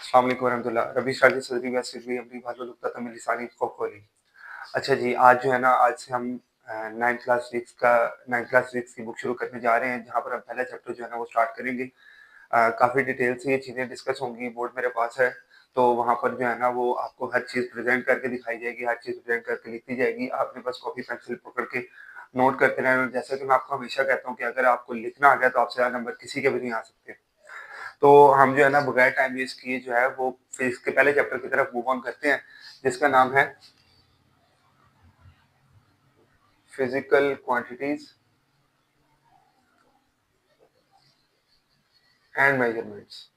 अस्सलाम वालेकुम वरहमतुल्लाह। रब्बी इश्रह ली सदरी वयस्सिर ली अमरी वाहलुल उक़दतम मिन लिसानी यफ़क़हू क़ौली। अच्छा जी, आज जो है ना, आज से हम 9th क्लास फिज़िक्स की बुक शुरू करने जा रहे हैं, जहाँ पर हम पहला चैप्टर जो है ना वो स्टार्ट करेंगे। काफ़ी डिटेल से ये चीज़ें डिस्कस होंगी, बोर्ड मेरे पास है, तो वहाँ पर जो है ना वो आपको हर चीज़ प्रेज़ेंट करके दिखाई जाएगी, हर चीज़ प्रेज़ेंट करके लिखी जाएगी। आपने बस कॉपी पेंसिल पकड़ के नोट करते रहना। जैसा कि मैं आपको हमेशा कहता हूँ कि अगर आपको लिखना आ गया तो आपसे ज़्यादा नंबर किसी के भी नहीं आ सकते। तो हम जो है ना बगैर टाइम वेस्ट किए जो है वो फिज़िक्स के पहले चैप्टर की तरफ मूव ऑन करते हैं, जिसका नाम है फिज़िकल क्वांटिटीज़ एंड मेजरमेंट्स।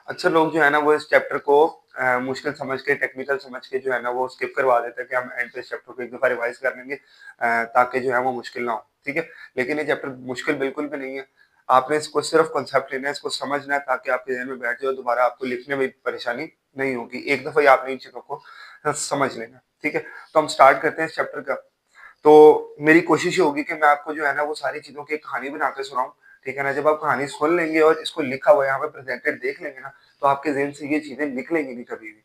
अक्सर लोग जो है ना वो इस चैप्टर को मुश्किल समझ के, टेक्निकल समझ के जो है ना वो स्किप करवा देते हैं कि हम एंड पे इस चैप्टर को एक दफ़ा रिवाइज़ कर लेंगे, ताकि जो है वो मुश्किल ना हो, ठीक है? लेकिन ये चैप्टर मुश्किल बिल्कुल भी नहीं है। आपने इसको सिर्फ़ कॉन्सेप्ट लेना है, इसको समझना है, ताकि आपके ज़हन में बैठ जाए और दोबारा आपको लिखने में परेशानी नहीं होगी। एक दफ़ा ही आपने इन चीज़ों को समझ लेना है, ठीक है? तो हम स्टार्ट करते हैं इस चैप्टर का। तो मेरी कोशिश ये होगी कि मैं आपको जो है ना वो सारी चीज़ों की एक कहानी बना के सुनाऊँ, ठीक है ना? जब आप कहानी सुन लेंगे और इसको लिखा हुआ यहाँ पे प्रेज़ेंटेड देख लेंगे ना, तो आपके ज़हन से ये चीज़ें निकलेंगी नहीं कभी भी।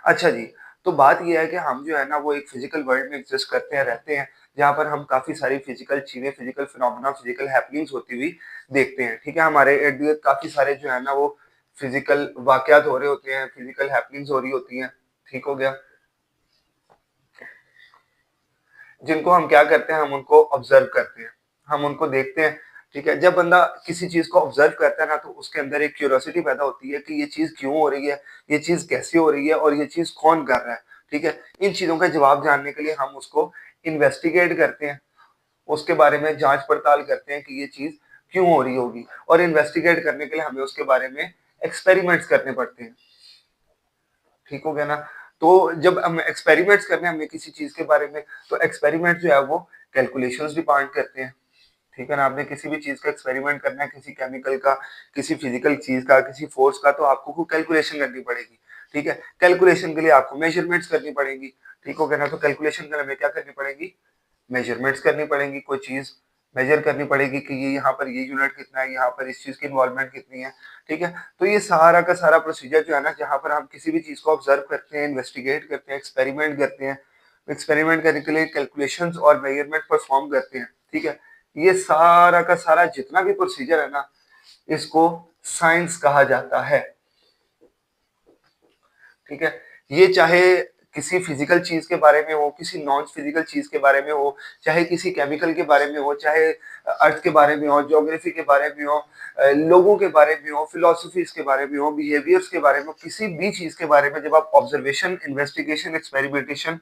अच्छा जी, तो बात ये है कि हम जो है ना वो एक फ़िज़िकल वर्ल्ड में एग्ज़िस्ट करते हैं, रहते हैं, जहाँ पर हम काफ़ी सारी फ़िज़िकल चीज़ें, फ़िज़िकल फिनोमेना, फ़िज़िकल हैपनिंग्स होती हुई देखते हैं, ठीक है? हमारे इर्द-गिर्द काफ़ी सारे जो है ना वो फ़िज़िकल वाक़यात हो रहे होते हैं, फ़िज़िकल हैपनिंग्स हो रही होती हैं, ठीक हो गया? जिनको हम क्या करते हैं, हम उनको ऑब्ज़र्व करते हैं, हम उनको देखते हैं, ठीक है? जब बंदा किसी चीज़ को ऑब्ज़र्व करता है ना, तो उसके अंदर एक क्यूरियोसिटी पैदा होती है कि ये चीज़ क्यों हो रही है, ये चीज़ कैसे हो रही है और ये चीज़ कौन कर रहा है, ठीक है? इन चीज़ों का जवाब जानने के लिए हम उसको इन्वेस्टिगेट करते हैं, उसके बारे में जाँच-पड़ताल करते हैं कि ये चीज़ क्यों हो रही होगी, और इन्वेस्टिगेट करने के लिए हमें उसके बारे में एक्सपेरिमेंट्स करने पड़ते हैं। ठीक हो गया ना? तो जब हम एक्सपेरिमेंट्स करने हमें किसी चीज़ के बारे में, तो एक्सपेरिमेंट जो है वो कैलकुलेशंस डिमांड करते हैं, ठीक है ना? आपने किसी भी चीज़ का एक्सपेरिमेंट करना है, किसी केमिकल का, किसी फिज़िकल चीज़ का, किसी फ़ोर्स का, तो आपको को कैलकुलेशन करनी पड़ेगी, ठीक है? कैलकुलेशन के लिए आपको मेज़रमेंट्स करनी पड़ेंगी, ठीक हो गया ना? तो कैलकुलेशन के लिए हमें क्या करनी पड़ेगी? मेजरमेंट्स करनी पड़ेंगी, कोई चीज़ मेजर करनी पड़ेगी कि ये यहाँ पर ये यूनिट कितना है, यहाँ पर इस चीज़ की इन्वॉल्वमेंट कितनी है, ठीक है? तो ये सारा का सारा प्रोसीजर जो है ना, जहाँ पर हम किसी भी चीज़ को ऑब्ज़र्व करते हैं, इन्वेस्टिगेट करते हैं, एक्सपेरिमेंट करते हैं, एक्सपेरिमेंट करने के लिए कैलकुलेशंस और मेजरमेंट परफ़ॉर्म करते हैं, ठीक है? ये सारा का सारा जितना भी प्रोसीजर है ना, इसको साइंस कहा जाता है। ठीक है? ये चाहे किसी फिज़िकल चीज़ के बारे में हो, किसी नॉन फिज़िकल चीज़ के बारे में हो, चाहे किसी केमिकल के बारे में हो, चाहे अर्थ के बारे में हो, ज्योग्राफी के बारे में हो, लोगों के बारे में हो, फिलॉसफीज़ के बारे में हो, बिहेवियर्स के बारे में हो, किसी भी चीज़ के बारे में जब आप observation, investigation, experimentation,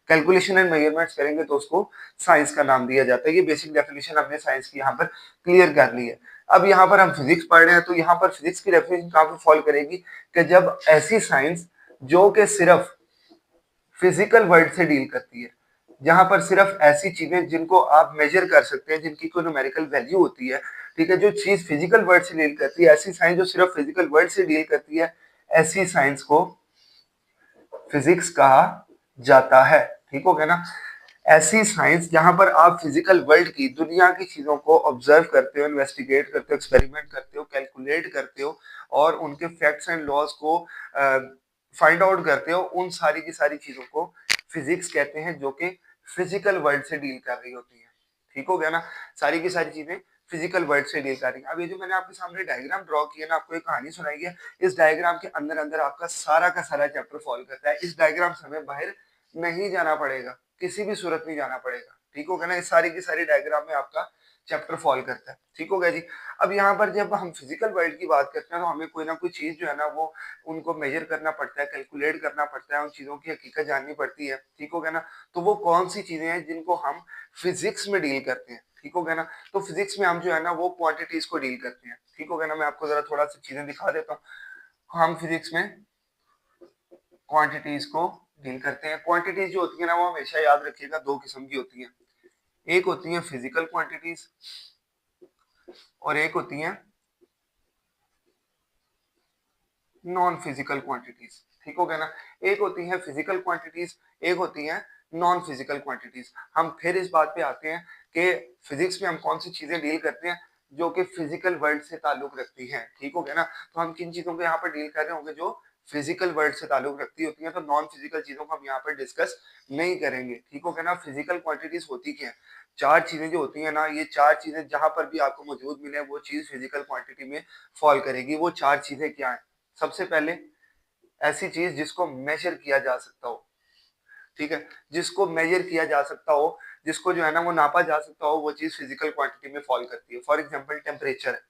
calculation and measurements करेंगे तो उसको साइंस का नाम दिया जाता है। ये बेसिक डेफिनिशन हमने साइंस की यहाँ पर क्लियर कर ली है। अब यहाँ पर हम फिज़िक्स पढ़ रहे हैं, तो यहाँ पर फिज़िक्स की डेफिनिशन कहाँ पे फॉल करेगी कि जब ऐसी साइंस जो कि सिर्फ फिजिकल वर्ल्ड से डील करती है, जहां पर सिर्फ ऐसी चीजें जिनको आप मेजर कर सकते हैं, जिनकी कोई न्यूमेरिकल वैल्यू होती है, ठीक है, जो चीज फिजिकल वर्ल्ड से डील करती है, ऐसी साइंस जो सिर्फ फिजिकल वर्ल्ड से डील करती है, ऐसी साइंस को फिजिक्स कहा जाता है। ठीक हो गया ना? ऐसी साइंस जहां पर आप फिजिकल वर्ल्ड की, दुनिया की चीजों को ऑब्जर्व करते हो, इन्वेस्टिगेट करते हो, एक्सपेरिमेंट करते हो, कैलकुलेट करते हो और उनके फैक्ट्स एंड लॉज को फाइंड आउट करते हो, उन सारी की सारी चीजों को फिजिक्स कहते हैं, जो कि फिजिकल वर्ल्ड से डील कर रही होती है। ठीक हो गया ना? सारी की सारी चीजें फिजिकल वर्ल्ड से डील कर रही है। अब ये जो मैंने आपके सामने डायग्राम ड्रॉ किया ना, आपको एक कहानी सुनाई है, इस डायग्राम के अंदर अंदर आपका सारा का सारा चैप्टर फॉल करता है। इस डायग्राम से हमें बाहर नहीं जाना पड़ेगा, किसी भी सूरत नहीं जाना पड़ेगा। ठीक हो गया ना? इस सारी की सारी डायग्राम में आपका चैप्टर फॉल करता है। ठीक हो गया जी? अब यहाँ पर जब हम फिजिकल वर्ल्ड की बात करते हैं, तो हमें कोई ना कोई चीज जो है ना वो उनको मेजर करना पड़ता है, कैलकुलेट करना पड़ता है, उन चीजों की हकीकत जाननी पड़ती है। ठीक हो गया ना? तो वो कौन सी चीजें हैं जिनको हम फिजिक्स में डील करते हैं। ठीक हो गया ना? तो फिजिक्स में हम जो है ना वो क्वांटिटीज को डील करते हैं। ठीक हो गया ना? मैं आपको जरा थोड़ा सा चीजें दिखा देता हूँ। हम फिजिक्स में क्वांटिटीज को डील करते हैं। क्वांटिटीज जो होती है ना, वो हमेशा याद रखिएगा, दो किस्म की होती है। एक होती है फिजिकल क्वांटिटीज और एक होती है नॉन फिजिकल क्वांटिटीज। ठीक हो गया ना? एक होती है फिजिकल क्वांटिटीज, एक होती है नॉन फिजिकल क्वांटिटीज। हम फिर इस बात पे आते हैं कि फिजिक्स में हम कौन सी चीजें डील करते हैं। जो कि फिजिकल वर्ल्ड से ताल्लुक रखती हैं, ठीक हो गया ना? तो हम किन चीज़ों को यहाँ पर डील कर रहे होंगे जो फिजिकल वर्ल्ड से ताल्लुक रखती होती हैं, तो नॉन फिजिकल चीज़ों को हम यहाँ पर डिस्कस नहीं करेंगे, ठीक हो गया ना? फिजिकल क्वांटिटीज़ होती क्या हैं? 4 चीज़ें जो होती हैं ना, ये 4 चीज़ें जहाँ पर भी आपको मौजूद मिले वो चीज़ फिजिकल क्वांटिटी में फ़ॉल करेगी। वो 4 चीज़ें क्या हैं? सबसे पहले ऐसी चीज़ जिसको मेज़र किया जा सकता हो, ठीक है? जिसको मेज़र किया जा सकता हो, जिसको जो है ना वो नापा जा सकता हो, वो चीज़ फिजिकल क्वांटिटी में फ़ॉल करती है। फॉर एग्ज़ाम्पल टेम्परेचर है,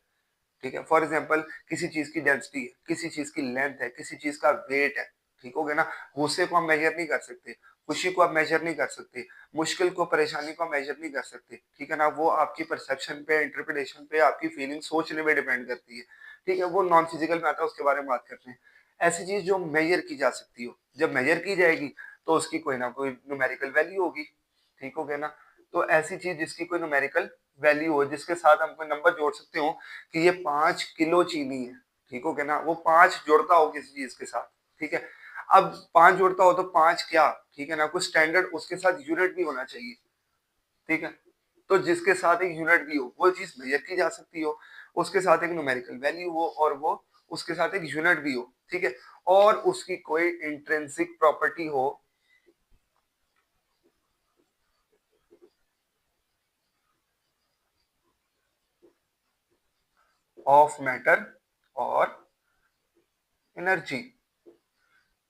ठीक है? फॉर एग्ज़ाम्पल किसी चीज़ की डेंसिटी है, किसी चीज़ की लेंथ है, किसी चीज़ का वेट है, ठीक हो गया ना? गुस्से को हम मेज़र नहीं कर सकते, खुशी को आप मेज़र नहीं कर सकते, मुश्किल को, परेशानी को मेज़र नहीं कर सकते, ठीक है ना? वो आपकी परसेप्शन पे, इंटरप्रिटेशन पे, आपकी फीलिंग सोचने पे डिपेंड करती है, ठीक है? वो नॉन फिजिकल में आता है, उसके बारे में बात करते हैं। ऐसी चीज़ जो मेज़र की जा सकती हो, जब मेज़र की जाएगी तो उसकी कोई ना कोई न्यूमेरिकल वैल्यू होगी, ठीक हो गया ना? तो ऐसी चीज़ जिसकी कोई न्यूमेरिकल वैल्यू हो, जिसके साथ हम कोई नंबर जोड़ सकते हो कि ये 5 किलो चीनी है, ठीक हो गया ना? वो 5 जुड़ता हो किसी चीज़ के साथ, ठीक है? अब 5 जुड़ता हो तो 5 क्या, ठीक है ना? कुछ स्टैंडर्ड उसके साथ यूनिट भी होना चाहिए, ठीक है? तो जिसके साथ एक यूनिट भी हो, वो चीज़ मेज़र की जा सकती हो, उसके साथ एक न्यूमेरिकल वैल्यू हो और वो उसके साथ एक यूनिट भी हो, ठीक है? और उसकी कोई इंट्रिंसिक प्रॉपर्टी हो ऑफ मैटर और एनर्जी,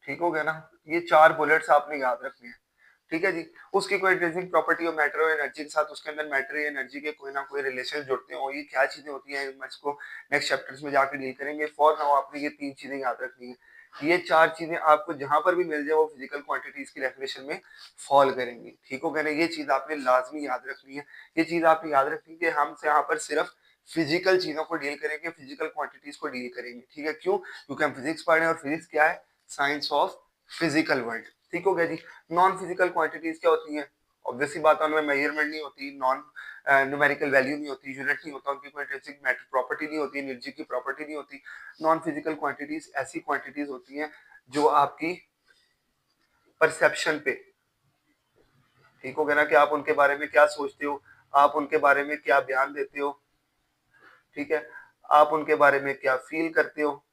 ठीक हो गया ना? ये 4 बुलेट्स आपने याद रखने हैं, ठीक है जी? उसकी कोई इंट्रिंसिक प्रॉपर्टी हो मैटर और एनर्जी के साथ, उसके अंदर मैटर या एनर्जी के कोई ना कोई रिलेशन जुड़ते हों, ये क्या चीज़ें होती हैं, मैं इसको नेक्स्ट चैप्टर्स में जाके डील करेंगे। फॉर नाउ आपने ये 3 चीज़ें याद रखनी है। ये 4 चीज़ें आपको जहाँ पर भी मिल जाए वो फिजिकल क्वांटिटीज़ की डेफिनिशन में फॉल करेंगी, ठीक हो गया ना? ये चीज़ आपने लाज़मी याद रखनी है। ये चीज़ आपने याद रखनी है कि हम यहाँ पर सिर्फ फिजिकल चीज़ों को डील करेंगे, फिजिकल क्वांटिटीज़ को डील करेंगे, ठीक है? क्यों? क्योंकि हम फिजिक्स पढ़ रहे हैं और फिजिक्स क्या है? साइंस ऑफ फिजिकल वर्ल्ड, ठीक हो गया जी? नॉन फिजिकल क्वांटिटीज क्या होती हैं? ऑब्वियस सी बात है, उनमें मेजरमेंट नहीं होती, नॉन न्यूमेरिकल वैल्यू नहीं होती, यूनिट नहीं होता, उनकी कोई इंट्रिंसिक मैटर प्रॉपर्टी नहीं होती, एनर्जी की प्रॉपर्टी नहीं होती। नॉन फिजिकल क्वांटिटीज ऐसी क्वांटिटीज होती हैं जो आपकी परसेप्शन पे, ठीक हो गया ना? कि आप उनके बारे में क्या सोचते हो, आप उनके बारे में क्या बयान देते हो, ठीक है? आप उनके बारे में क्या फील करते हो,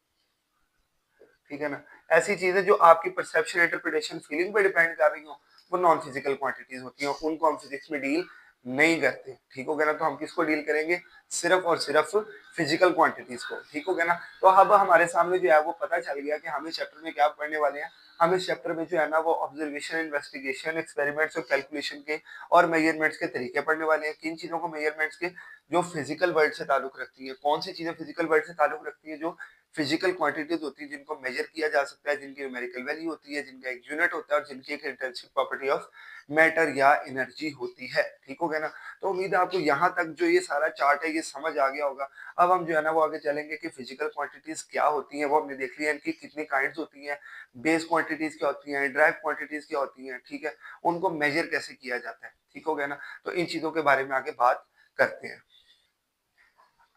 ठीक है ना? ऐसी चीजें जो आपकी परसेप्शन, इंटरप्रिटेशन, फीलिंग पे डिपेंड कर रही हो, वो नॉन फिजिकल क्वांटिटीज होती हैं, उनको हम फिजिक्स में डील नहीं करते, ठीक हो गया ना? तो हम किसको डील करेंगे? सिर्फ और सिर्फ फिजिकल क्वांटिटीज को, ठीक हो गया ना? तो अब हमारे सामने जो है वो पता चल गया कि हम इस चैप्टर में क्या पढ़ने वाले हैं। हम इस चैप्टर में जो है ना वो ऑब्जर्वेशन, इन्वेस्टिगेशन, एक्सपेरिमेंट्स और कैलकुलेशन के और मेजरमेंट्स के तरीके पढ़ने वाले हैं। किन चीजों को? मेजरमेंट्स के, जो फिजिकल वर्ल्ड से ताल्लुक रखती है। कौन सी चीजें फिजिकल वर्ल्ड से ताल्लुक रखती है? जो फिजिकल क्वांटिटीज होती है, जिनको मेजर किया जा सकता है, जिनकी न्यूमेरिकल वैल्यू होती है, जिनका एक यूनिट होता है और जिनकी एक इंट्रिंसिक प्रॉपर्टी ऑफ मैटर या एनर्जी होती है, ठीक हो गया ना? तो उम्मीद है आपको यहाँ तक जो ये सारा चार्ट है ये समझ आ गया होगा। अब हम जो है ना वो आगे चलेंगे कि फिजिकल क्वांटिटीज क्या होती हैं, वो हमने देख लिया, इनकी कितनी काइंड्स होती हैं, बेस क्वांटिटीज क्या होती हैं, ड्राइव क्वांटिटीज क्या होती हैं, ठीक है? उनको मेजर कैसे किया जाता है, ठीक हो गया ना? तो इन चीजों के बारे में आगे बात करते हैं।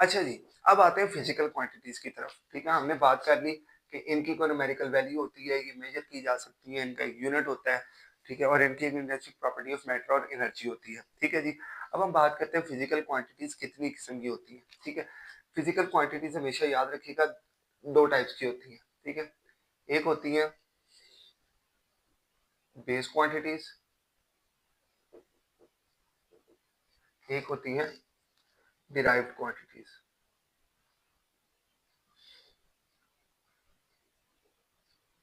अच्छा जी, अब आते हैं फिजिकल क्वांटिटीज की तरफ, ठीक है? हमने बात कर ली कि इनकी कोई न्यूमेरिकल वैल्यू होती है, ये मेजर की जा सकती है, इनका एक यूनिट होता है, ठीक है? और इनकी एक इंट्रिंसिक प्रॉपर्टी ऑफ मैटर और एनर्जी होती है, ठीक है जी? अब हम बात करते हैं फिजिकल क्वांटिटीज कितनी किस्म की होती हैं, ठीक है? फिजिकल क्वांटिटीज हमेशा याद रखिएगा 2 टाइप्स की होती हैं, ठीक है? एक होती है बेस क्वांटिटीज, एक होती है डिराइव्ड क्वांटिटीज,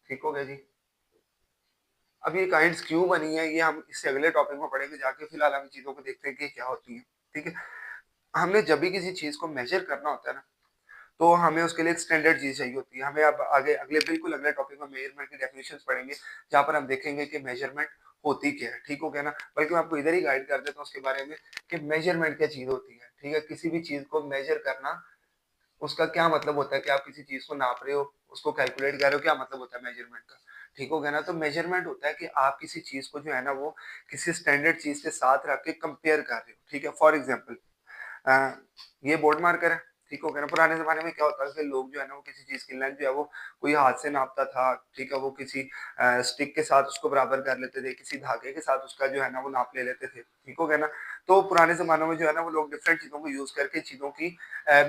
ठीक हो गया जी? अब ये काइंड्स क्यों बनी है ये हम इससे अगले टॉपिक में पढ़ेंगे जाके, फिलहाल हम चीजों को देखते हैं कि क्या होती है, ठीक है? हमने जब भी किसी चीज को मेजर करना होता है ना, तो हमें उसके लिए एक स्टैंडर्ड चीज चाहिए होती है। हमें अब आगे अगले बिल्कुल अगले टॉपिक में मेजरमेंट की डेफिनेशंस पढ़ेंगे, जहाँ पर हम देखेंगे कि मेजरमेंट होती क्या है, ठीक हो गया ना? बल्कि मैं आपको इधर ही गाइड कर देता हूँ उसके बारे में कि मेजरमेंट क्या चीज होती है, ठीक है? किसी भी चीज को मेजर करना, उसका क्या मतलब होता है कि आप किसी चीज को नाप रहे हो, उसको कैलकुलेट कर रहे हो, क्या मतलब होता है मेजरमेंट का, ठीक हो गया ना? तो मेजरमेंट होता है कि आप किसी चीज को जो है ना वो किसी स्टैंडर्ड चीज के साथ रख के कंपेयर कर रहे हो, ठीक है? फॉर एग्जाम्पल ये बोर्ड मार्कर है, ठीक हो गया ना? पुराने ज़माने में क्या होता था कि लोग जो है ना वो किसी चीज़ की लेंथ जो है वो कोई हाथ से नापता था, ठीक है? वो किसी स्टिक के साथ उसको बराबर कर लेते थे, किसी धागे के साथ उसका जो है ना वो नाप ले लेते थे, ठीक हो गया ना? तो पुराने ज़मानों में जो है ना वो लोग डिफरेंट चीज़ों को यूज़ करके चीज़ों की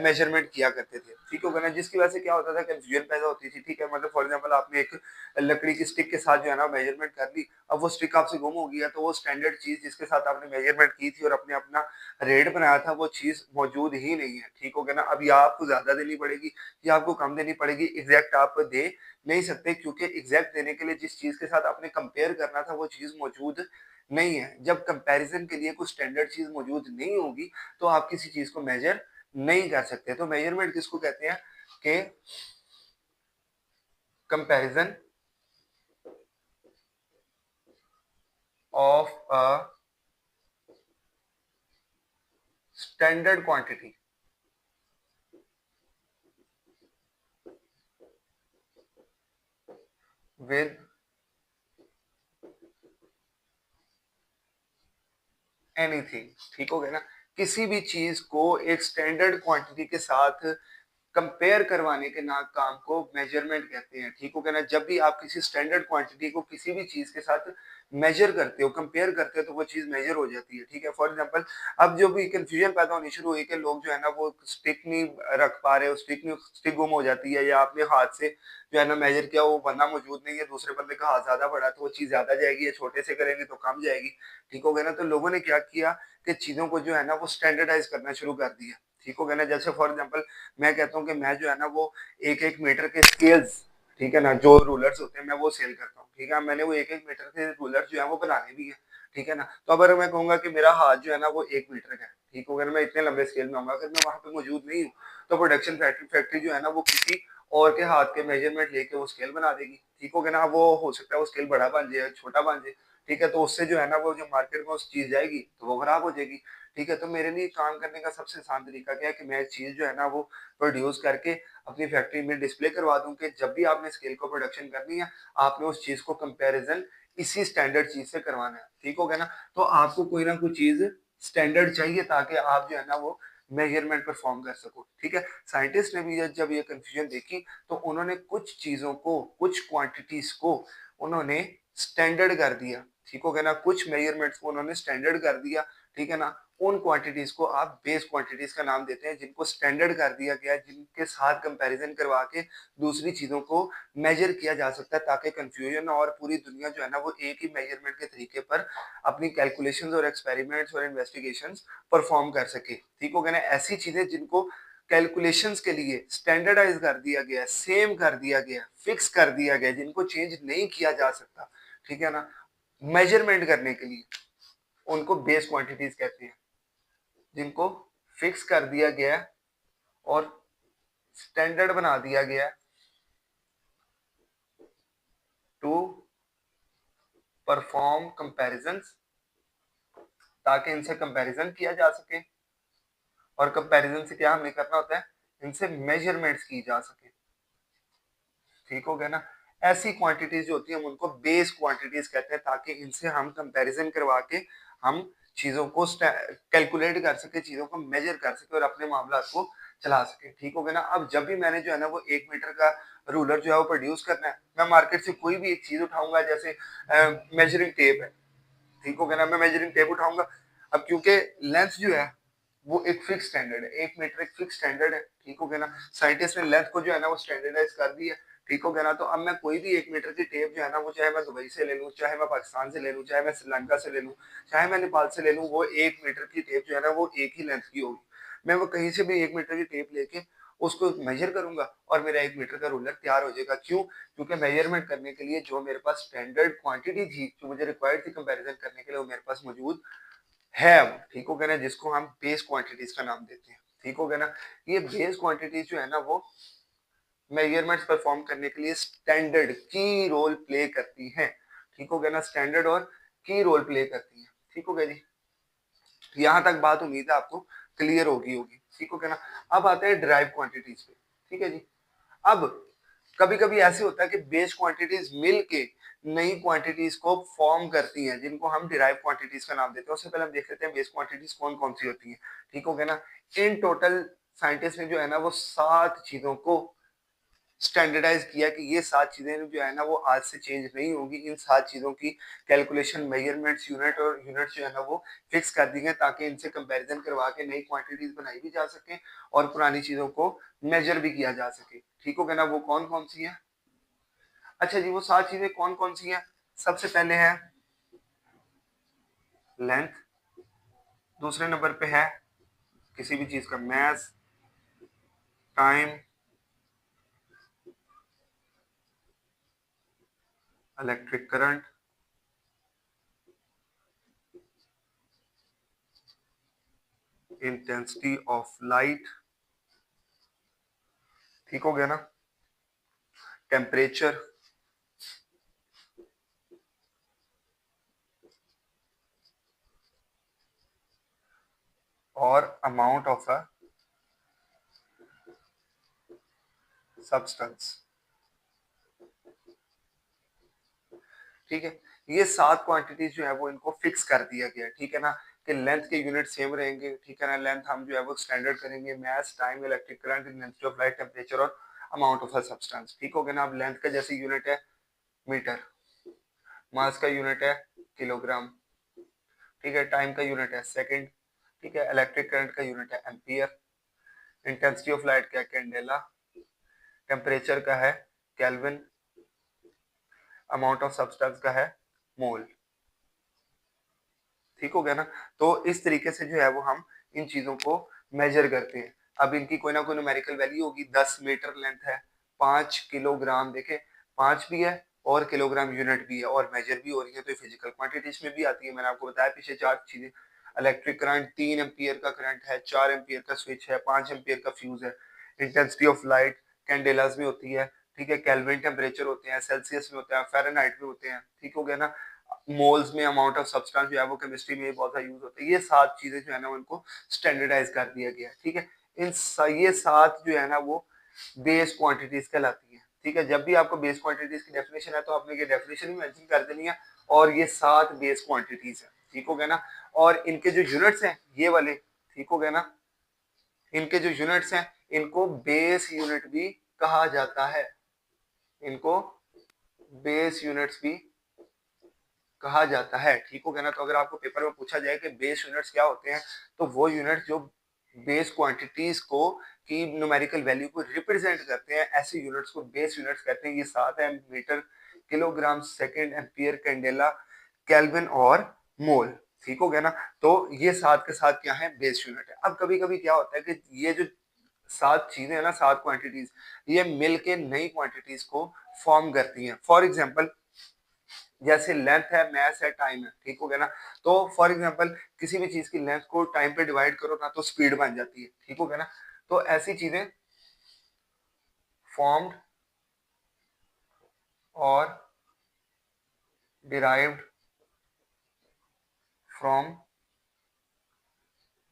मेज़रमेंट किया करते थे, ठीक हो गया ना? जिसकी वजह से क्या होता था कन्फ्यूजन पैदा होती थी, ठीक है? मतलब फॉर एग्ज़ाम्पल आपने एक लकड़ी की स्टिक के साथ जो है ना मेज़रमेंट कर ली, अब वो स्टिक आपसे गुम हो गई है, तो वो स्टैंडर्ड चीज़ जिसके साथ आपने मेज़रमेंट की थी और आपने अपना रेट बनाया था, वो चीज़ मौजूद ही नहीं है, ठीक हो गया ना? अब या आपको ज़्यादा देनी पड़ेगी या आपको कम देनी पड़ेगी, एग्ज़ैक्ट आप दे नहीं सकते क्योंकि एग्ज़ैक्ट देने के लिए जिस चीज़ के साथ आपने कंपेयर करना था, वो चीज़ मौजूद नहीं है। जब कंपैरिज़न के लिए कोई स्टैंडर्ड चीज़ मौजूद नहीं होगी, तो आप किसी चीज़ को मेज़र नहीं कर सकते। तो मेज़रमेंट किसको कहते हैं कि comparison of a standard quantity with anything, ठीक हो गया ना? किसी भी चीज़ को एक स्टैंडर्ड क्वांटिटी के साथ कंपेयर करवाने के ना काम को मेजरमेंट कहते हैं, ठीक हो गया ना? जब भी आप किसी स्टैंडर्ड क्वांटिटी को किसी भी चीज़ के साथ मेजर करते हो, कंपेयर करते हो, तो वो चीज़ मेजर हो जाती है, ठीक है? फॉर एग्ज़ाम्पल अब जो भी कन्फ्यूजन पैदा होनी शुरू हुई कि लोग जो है ना वो स्टिक नहीं रख पा रहे हो, स्टिक गुम हो जाती है या आपने हाथ से जो है ना मेजर किया वो बंदा मौजूद नहीं है, दूसरे बंदे का हाथ ज़्यादा बड़ा है, तो वो चीज़ ज़्यादा जाएगी या छोटे से करेंगे तो कम जाएगी, ठीक हो गया ना? तो लोगों ने क्या किया कि चीज़ों को जो है ना वो स्टैंडर्डाइज़ करना शुरू कर दिया, ठीक हो गया ना? जैसे फॉर एग्ज़ाम्पल मैं कहता हूँ कि मैं जो है ना वो 1-1 मीटर के स्केल्स, ठीक है ना, जो रूलर्स होते हैं मैं वो सेल करता हूँ, ठीक है? मैंने वो 1-1 मीटर के रूलर जो है वो बनाने भी हैं, ठीक है ना? तो अगर मैं कहूँगा कि मेरा हाथ जो है ना वो 1 मीटर का है, ठीक हो गया ना? मैं इतने लंबे स्केल में आऊँगा, अगर मैं वहाँ पे मौजूद नहीं हूँ, तो प्रोडक्शन फैक्ट्री जो है ना वो किसी और के हाथ के मेजरमेंट लेके वो स्केल बना देगी, ठीक हो गया ना? अब वो हो सकता है वो स्केल बड़ा बन जाए, छोटा बन जाए, ठीक है? तो उससे जो है ना वो जो मार्केट में उस चीज़ जाएगी, तो वो खराब हो जाएगी, ठीक है? तो मेरे लिए काम करने का सबसे आसान तरीका क्या है कि मैं चीज़ जो है ना वो प्रोड्यूस करके अपनी फैक्ट्री में डिस्प्ले करवा दूँ कि जब भी आपने स्केल को प्रोडक्शन करनी है, आपने उस चीज़ को कंपैरिज़न इसी स्टैंडर्ड चीज़ से करवाना है, ठीक हो गया ना? तो आपको कोई ना कोई चीज़ स्टैंडर्ड चाहिए ताकि आप जो है ना वो मेजरमेंट परफॉर्म कर सको, ठीक है? साइंटिस्ट ने भी जब ये कन्फ्यूजन देखी तो उन्होंने कुछ चीज़ों को, कुछ क्वांटिटीज़ को उन्होंने स्टैंडर्ड कर दिया, ठीक हो गया ना? कुछ मेजरमेंट्स को उन्होंने स्टैंडर्ड कर दिया, ठीक है ना? उन क्वांटिटीज़ को आप बेस क्वांटिटीज़ का नाम देते हैं, जिनको स्टैंडर्ड कर दिया गया है, जिनके साथ कंपैरिज़न करवा के दूसरी चीज़ों को मेज़र किया जा सकता है ताकि कन्फ्यूजन ना हो और पूरी दुनिया जो है ना वो एक ही मेज़रमेंट के तरीके पर अपनी कैलकुलेशंस और एक्सपेरिमेंट्स और इन्वेस्टिगेशंस परफ़ॉर्म कर सके, ठीक हो गया ना? ऐसी चीज़ें जिनको कैलकुलेशंस के लिए स्टैंडर्डाइज़ कर दिया गया है, सेम कर दिया गया है, फिक्स कर दिया गया है, जिनको चेंज नहीं किया जा सकता, ठीक है ना? मेज़रमेंट करने के लिए, उनको बेस क्वांटिटीज़ कहते हैं। जिनको फिक्स कर दिया गया है और स्टैंडर्ड बना दिया गया है टू परफॉर्म कंपैरिजंस ताकि इनसे कंपैरिजन किया जा सके और कंपैरिजन से क्या हमें करना होता है इनसे मेजरमेंट्स की जा सके, ठीक हो गया ना? ऐसी क्वांटिटीज जो होती है हम उनको बेस क्वांटिटीज कहते हैं ताकि इनसे हम कंपैरिजन करवा के हम चीजों को कैलकुलेट कर सके, चीजों को मेजर कर सके और अपने मामला को चला सके, ठीक हो गया ना? अब जब भी मैंने जो है ना वो 1 मीटर का रूलर जो है वो प्रोड्यूस करना है, मैं मार्केट से कोई भी एक चीज उठाऊंगा, जैसे मेजरिंग टेप है, ठीक हो गया ना? मैं मेजरिंग टेप उठाऊंगा, अब क्योंकि लेंथ जो है वो एक फिक्स स्टैंडर्ड है, 1 मीटर एक फिक्स स्टैंडर्ड है, ठीक हो गया ना? साइंटिस्ट ने लेंथ को जो है ना वो स्टैंडर्डाइज कर दी है, ठीक हो गया ना? तो अब मैं कोई भी 1 मीटर की टेप जो है ना वो चाहे मैं दुबई से ले लूँ, चाहे मैं पाकिस्तान से ले लूँ, चाहे मैं श्रीलंका से ले लूँ, चाहे मैं नेपाल से ले लूँ, वो 1 मीटर की टेप जो है ना वो एक ही लेंथ की होगी। मैं वो कहीं से भी 1 मीटर की टेप लेके उसको मेजर करूंगा और मेरा 1 मीटर का रूलर तैयार हो जाएगा। क्यों? क्योंकि मेजरमेंट करने के लिए जो मेरे पास स्टैंडर्ड क्वांटिटी थी, जो मुझे रिक्वायर्ड थी कंपैरिजन करने के लिए, वो मेरे पास मौजूद है अब, ठीक हो गया ना? जिसको हम बेस क्वांटिटीज का नाम देते हैं, ठीक हो गया ना? ये बेस क्वांटिटीज जो है ना वो मेजरमेंट्स परफॉर्म करने के लिए स्टैंडर्ड की रोल प्ले करती हैं, ठीक हो गया ना? स्टैंडर्ड और की रोल प्ले करती हैं, ठीक हो गया जी? यहाँ तक बात उम्मीद है आपको क्लियर होगी, ठीक हो गया ना? अब आते हैं डिराइव क्वांटिटीज पे, ठीक है जी? अब कभी-कभी ऐसे होता है कि बेस क्वांटिटीज मिल के नई क्वांटिटीज को फॉर्म करती हैं, जिनको हम डिराइव क्वांटिटीज का नाम देते हैं। उससे पहले हम देख लेते हैं बेस क्वांटिटीज कौन-कौन सी होती हैं, ठीक हो गया ना? इन टोटल साइंटिस्ट ने जो है ना वो 7 चीजों को स्टैंडर्डाइज किया कि ये 7 चीजें जो है ना वो आज से चेंज नहीं होगी। इन 7 चीजों की कैलकुलेशन, मेजरमेंट्स, यूनिट और यूनिट्स जो है ना वो फिक्स कर दी है ताकि इनसे कंपैरिजन करवा के नई क्वांटिटीज बनाई भी जा सके और पुरानी चीजों को मेजर भी किया जा सके। ठीक हो गया ना? वो कौन कौन सी है? अच्छा जी, वो 7 चीजें कौन कौन सी हैं? सबसे पहले है लेंथ, दूसरे नंबर पे है किसी भी चीज का mass, time, electric current, intensity of light, ठीक हो गया ना? टेम्परेचर, और अमाउंट ऑफ अ सब्सटेंस। ठीक है, ये 7 क्वांटिटीज जो है वो इनको फिक्स कर दिया गया है। ठीक है ना? कि लेंथ के यूनिट सेम रहेंगे। ठीक है ना? लेंथ हम जो है वो स्टैंडर्ड करेंगे, mass, time, electric current, intensity of light, temperature और अमाउंट ऑफ अ सब्सटेंस। ठीक हो गया ना? अब लेंथ का जैसे यूनिट है मीटर, मास का यूनिट है किलोग्राम, ठीक है, टाइम का यूनिट है सेकंड, ठीक है, इलेक्ट्रिक करंट का यूनिट है एम्पियर, इंटेंसिटी ऑफ लाइट का है कैंडेला, टेम्परेचर का है केल्विन, अमाउंट ऑफ सब्सटेंस का है मोल। ठीक हो गया ना? तो इस तरीके से जो है वो हम इन चीजों को मेजर करते हैं। अब इनकी कोई ना कोई न्यूमेरिकल वैल्यू होगी। 10 मीटर लेंथ है, 5 किलोग्राम, देखे 5 भी है और किलोग्राम यूनिट भी है और मेजर भी हो रही है, तो फिजिकल क्वांटिटीज में भी आती है। मैंने आपको बताया पीछे 4 चीजें। इलेक्ट्रिक करंट 3 एम्पियर का करंट है, 4 एम्पियर का स्विच है, 5 एम्पियर का फ्यूज है। इंटेंसिटी ऑफ लाइट कैंडेलास में होती है, ठीक है, केल्विन टेम्परेचर होते हैं, सेल्सियस में होता है, फ़ारेनहाइट में होते हैं। ठीक हो गया ना? मोल्स में अमाउंट ऑफ सब्सटेंस जो है वो केमिस्ट्री में बहुत सा यूज होता है। ये 7 चीजें जो है ना उनको स्टैंडर्डाइज कर दिया गया है। ठीक है, ये 7 जो है ना वो बेस क्वांटिटीज कहलाती है। ठीक है, जब भी आपको बेस क्वांटिटीज की डेफिनेशन है तो आपने ये डेफिनेशन भी मेंशन कर देनी है और ये 7 बेस क्वांटिटीज है। ठीक हो गया ना? और इनके जो यूनिट्स हैं ये वाले, ठीक हो गया ना, इनके जो यूनिट्स हैं इनको बेस यूनिट भी कहा जाता है। इनको बेस यूनिट्स भी कहा जाता है। ठीक हो गया ना? तो अगर आपको पेपर में पूछा जाए कि बेस यूनिट्स क्या होते हैं, तो वो यूनिट जो बेस क्वांटिटीज को की न्यूमेरिकल वैल्यू को रिप्रेजेंट करते हैं, ऐसे यूनिट्स को बेस यूनिट्स कहते हैं। ये 7 है, metre, kilogram, second, ampere, candela, kelvin और मोल। ठीक हो गया ना? तो ये 7 के साथ क्या है? बेस यूनिट है। अब कभी कभी क्या होता है कि ये जो 7 चीजें है ना, 7 क्वांटिटीज, ये मिलके नई क्वांटिटीज को फॉर्म करती हैं। फॉर एग्जाम्पल, जैसे लेंथ है, मास है, टाइम है। ठीक हो गया ना? तो फॉर एग्जांपल किसी भी चीज की लेंथ को टाइम पे डिवाइड करो ना तो स्पीड बन जाती है। ठीक हो गया ना? तो ऐसी चीजें फॉर्म्ड और डिराइव्ड फ्रॉम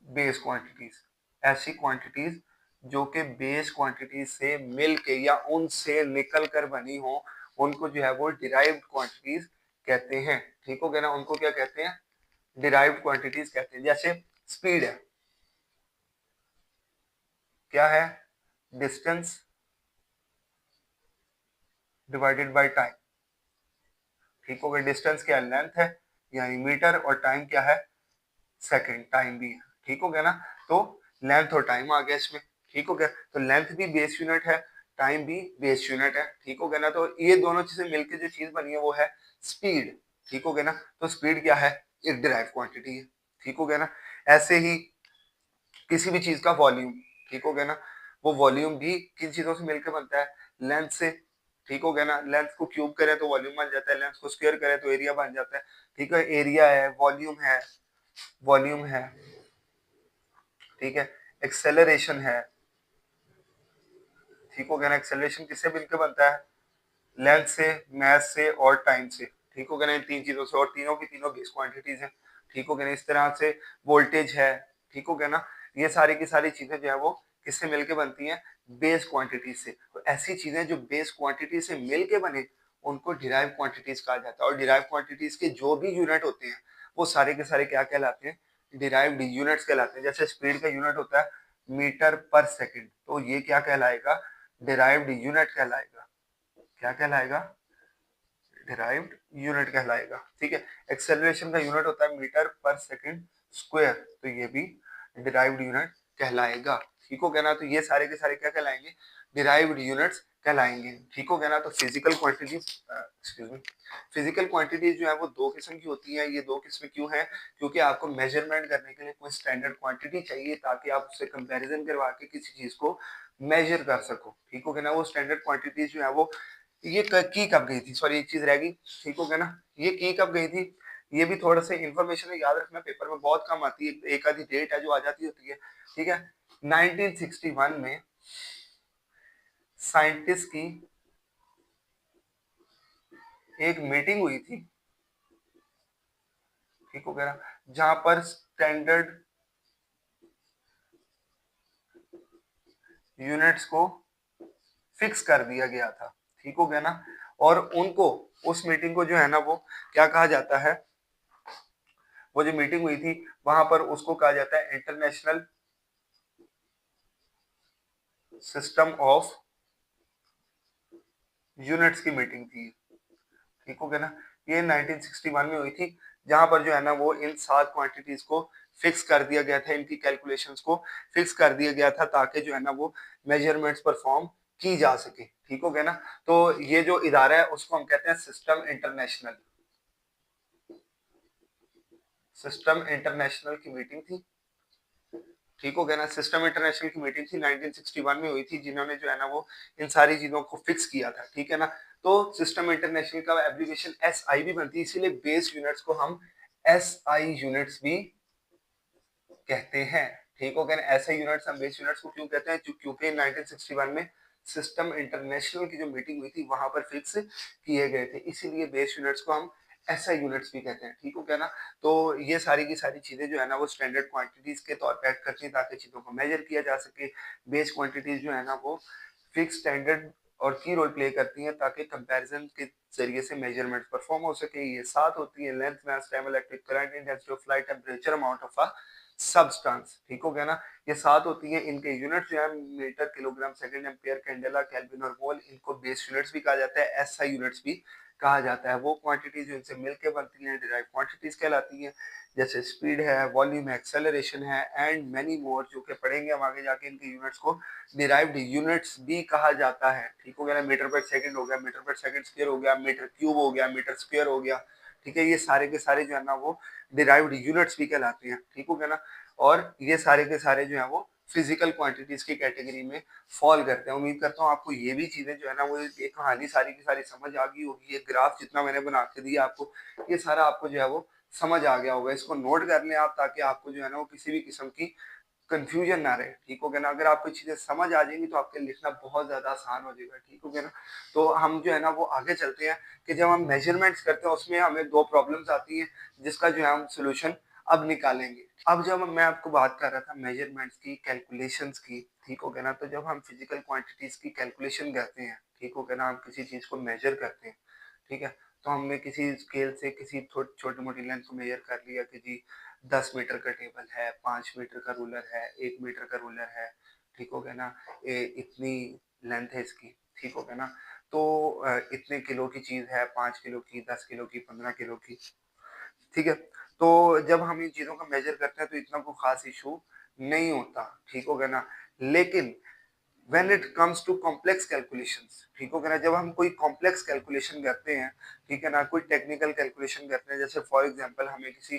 बेस क्वांटिटीज, ऐसी क्वांटिटीज जो कि बेस क्वांटिटीज से मिल के या उनसे निकल कर बनी हो, उनको जो है वो डिराइव्ड क्वांटिटीज कहते हैं। ठीक हो गया ना? उनको क्या कहते हैं? डिराइव्ड क्वांटिटीज कहते हैं। जैसे स्पीड है, क्या है? Distance divided by time. ठीक हो गया? डिस्टेंस क्या है? लेंथ है यानी मीटर, और टाइम क्या है? सेकंड, टाइम भी है। ठीक हो गया ना? तो लेंथ और टाइम आ गया इसमें। ठीक हो गया? तो लेंथ भी बेस यूनिट है, टाइम भी बेस यूनिट है। ठीक हो गया ना? तो ये दोनों चीजें मिलकर जो चीज बनी है वो है स्पीड। ठीक हो गया ना? तो स्पीड क्या है? एक डिराइव क्वांटिटी है। ठीक हो गया ना? ऐसे ही किसी भी चीज का वॉल्यूम, ठीक हो गया ना, वो वॉल्यूम भी किन चीजों से मिलकर बनता है? लेंथ से। ठीक हो गया ना? लेंथ को क्यूब करें तो वॉल्यूम बन जाता है, लेंथ को स्क्वायर करें तो एरिया बन जाता है। ठीक है, एरिया है, वॉल्यूम है, वॉल्यूम है, ठीक है, एक्सेलरेशन है। ठीक हो गया ना? एक्सेलरेशन किससे मिलकर बनता है? लेंथ से, मास से और टाइम से। ठीक हो गया ना? इन 3 चीजों से, और तीनों की तीनों बेस क्वांटिटीज हैं। ठीक हो गया ना? इस तरह से वोल्टेज है। ठीक हो गया ना? ये सारी की सारी चीजें जो है वो किससे मिलके बनती हैं? बेस क्वांटिटी से। तो ऐसी चीजें जो बेस क्वांटिटी से मिलके बने उनको डिराइव क्वांटिटीज कहा जाता है। और डिराइव क्वांटिटीज के जो भी यूनिट होते हैं वो सारे के सारे क्या कहलाते हैं? डिराइव्ड यूनिट्स कहलाते हैं। जैसे स्पीड का यूनिट होता है मीटर पर सेकंड, तो ये क्या कहलाएगा? डिराइव्ड यूनिट कहलाएगा। क्या कहलाएगा? डिराइव्ड यूनिट कहलाएगा। ठीक है, एक्सेलरेशन का यूनिट होता है मीटर पर सेकंड स्क्वायर, तो ये भी डिराइव्ड यूनिट कहलाएगा। ठीक हो गया ना? तो ये सारे के सारे क्या कहलाएंगे? डिराइव्ड यूनिट्स कहलाएंगे। ठीक हो गया ना? तो physical quantity, excuse me, physical quantities जो है वो दो किस्म की होती है। ये दो किस्म क्यों है? क्योंकि आपको मेजरमेंट करने के लिए कोई स्टैंडर्ड क्वांटिटी चाहिए ताकि आप उससे कंपैरिजन करवा के किसी चीज को मेजर कर सको। ठीक हो गया ना? वो स्टैंडर्ड क्वांटिटीज जो है वो ये की कब गई थी? सॉरी, एक चीज रह गई। ठीक हो गया ना? ये की कब गई थी? ये भी थोड़ा सा इंफॉर्मेशन है, याद रखना, पेपर में बहुत कम आती है, एक आधी डेट है जो आ जाती होती है। ठीक है, 1961 में साइंटिस्ट की एक मीटिंग हुई थी। ठीक हो गया ना? जहां पर स्टैंडर्ड यूनिट्स को फिक्स कर दिया गया था। ठीक हो गया ना? और उनको, उस मीटिंग को जो है ना वो क्या कहा जाता है? वो जो मीटिंग हुई थी वहां पर उसको कहा जाता है इंटरनेशनल सिस्टम ऑफ यूनिट्स की मीटिंग थी। ठीक हो गया ना? ये 1961 में हुई थी, जहां पर जो है ना वो इन 7 क्वांटिटीज को फिक्स कर दिया गया था, इनकी कैलकुलेशंस को फिक्स कर दिया गया था ताकि जो है ना वो मेजरमेंट्स परफॉर्म की जा सके। ठीक हो गया ना? तो ये जो इदारा है उसको हम कहते हैं सिस्टम इंटरनेशनल। सिस्टम इंटरनेशनल की मीटिंग थी। ठीक हो गया ना? सिस्टम इंटरनेशनल की मीटिंग थी, 1961 में हुई थी, जिन्होंने जो है ना वो इन सारी चीजों को फिक्स किया था। ठीक है ना? तो सिस्टम इंटरनेशनल का एब्रिविएशन एसआई भी बनती है, इसीलिए बेस यूनिट्स को हम एसआई यूनिट्स भी कहते हैं। ठीक हो गया ना? एसआई यूनिट्स हम बेस यूनिट्स को क्यों कहते हैं? क्योंकि 1961 में सिस्टम इंटरनेशनल की जो मीटिंग हुई थी वहां पर फिक्स किए गए थे, इसीलिए बेस यूनिट्स को हम एसआई यूनिट्स भी कहते हैं। ठीक हो गया ना? तो ये सारी की सारी चीजें जो है ना वो स्टैंडर्ड क्वांटिटीज के तौर पे एक्ट करती हैं ताकि चीजों को मेजर किया जा सके। बेस क्वांटिटीज जो है ना वो फिक्स स्टैंडर्ड और की रोल प्ले करती हैं ताकि कंपैरिजन के जरिए से मेजरमेंट परफॉर्म हो सके। ये 7 होती है: length, mass, time, electric current, intensity of light, temperature, amount of a substance. ठीक हो गया ना? ये 7 होती हैं। इनके यूनिट जो है metre, kilogram, second, ampere, candela, kelvin और मोल। इनको बेस यूनिट्स भी कहा जाता है, एसआई यूनिट्स भी कहा जाता है। वो क्वांटिटीज जो इनसे मिलकर बनती हैं डिराइव क्वांटिटीज कहलाती हैं, जैसे स्पीड है, वॉल्यूम है, एक्सेलरेशन है एंड मेनी मोर, जो कि पढ़ेंगे हम आगे जाके। इनके यूनिट्स को डिराइव्ड यूनिट्स भी कहा जाता है। ठीक हो गया ना? मीटर पर सेकंड हो गया, मीटर पर सेकंड स्क्वायर हो गया, मीटर क्यूब हो गया, मीटर स्क्वायर हो गया। ठीक है, ये सारे के सारे जो है ना वो डिराइव्ड यूनिट्स भी कहलाते हैं। ठीक हो गया ना? और ये सारे के सारे जो है वो फिजिकल क्वांटिटीज की कैटेगरी में फॉल करते हैं। उम्मीद करता हूँ आपको ये भी चीजें जो है ना वो ये कहानी सारी की सारी समझ आ गई होगी। ये ग्राफ जितना मैंने बना के दिया आपको, ये सारा आपको जो है वो समझ आ गया होगा। इसको नोट कर लें आप, ताकि आपको जो है ना वो किसी भी किस्म की कंफ्यूजन ना रहे। ठीक हो गया ना? अगर आपको चीजें समझ आ जाएंगी तो आपके लिखना बहुत ज्यादा आसान हो जाएगा। ठीक हो गया ना? तो हम जो है ना वो आगे चलते हैं कि जब हम मेजरमेंट्स करते हैं उसमें हमें दो प्रॉब्लम्स आती हैं, जिसका जो है हम सोल्यूशन अब निकालेंगे। अब जब मैं आपको बात कर रहा था मेजरमेंट्स की, कैलकुलेशंस की, ठीक हो गया ना? तो जब हम फिजिकल क्वांटिटीज की कैलकुलेशन करते हैं, ठीक हो गया ना, हम किसी चीज को मेजर करते हैं, ठीक है, तो हमने किसी स्केल से किसी छोटी मोटी लेंथ को मेजर कर लिया कि जी 10 मीटर का टेबल है, 5 मीटर का रूलर है, 1 मीटर का रूलर है। ठीक हो गया ना? इतनी लेंथ है इसकी। ठीक हो गया ना? तो इतने किलो की चीज है, 5 किलो की, 10 किलो की, 15 किलो की। ठीक है, तो जब हम इन चीजों का मेजर करते हैं तो इतना कोई खास इशू नहीं होता। ठीक हो गया ना? लेकिन when it comes to complex calculations, ठीक हो गया ना, जब हम कोई कॉम्प्लेक्स कैलकुलेशन करते हैं, ठीक है ना, कोई टेक्निकल कैलकुलेशन करते हैं, जैसे फॉर एग्जांपल हमें किसी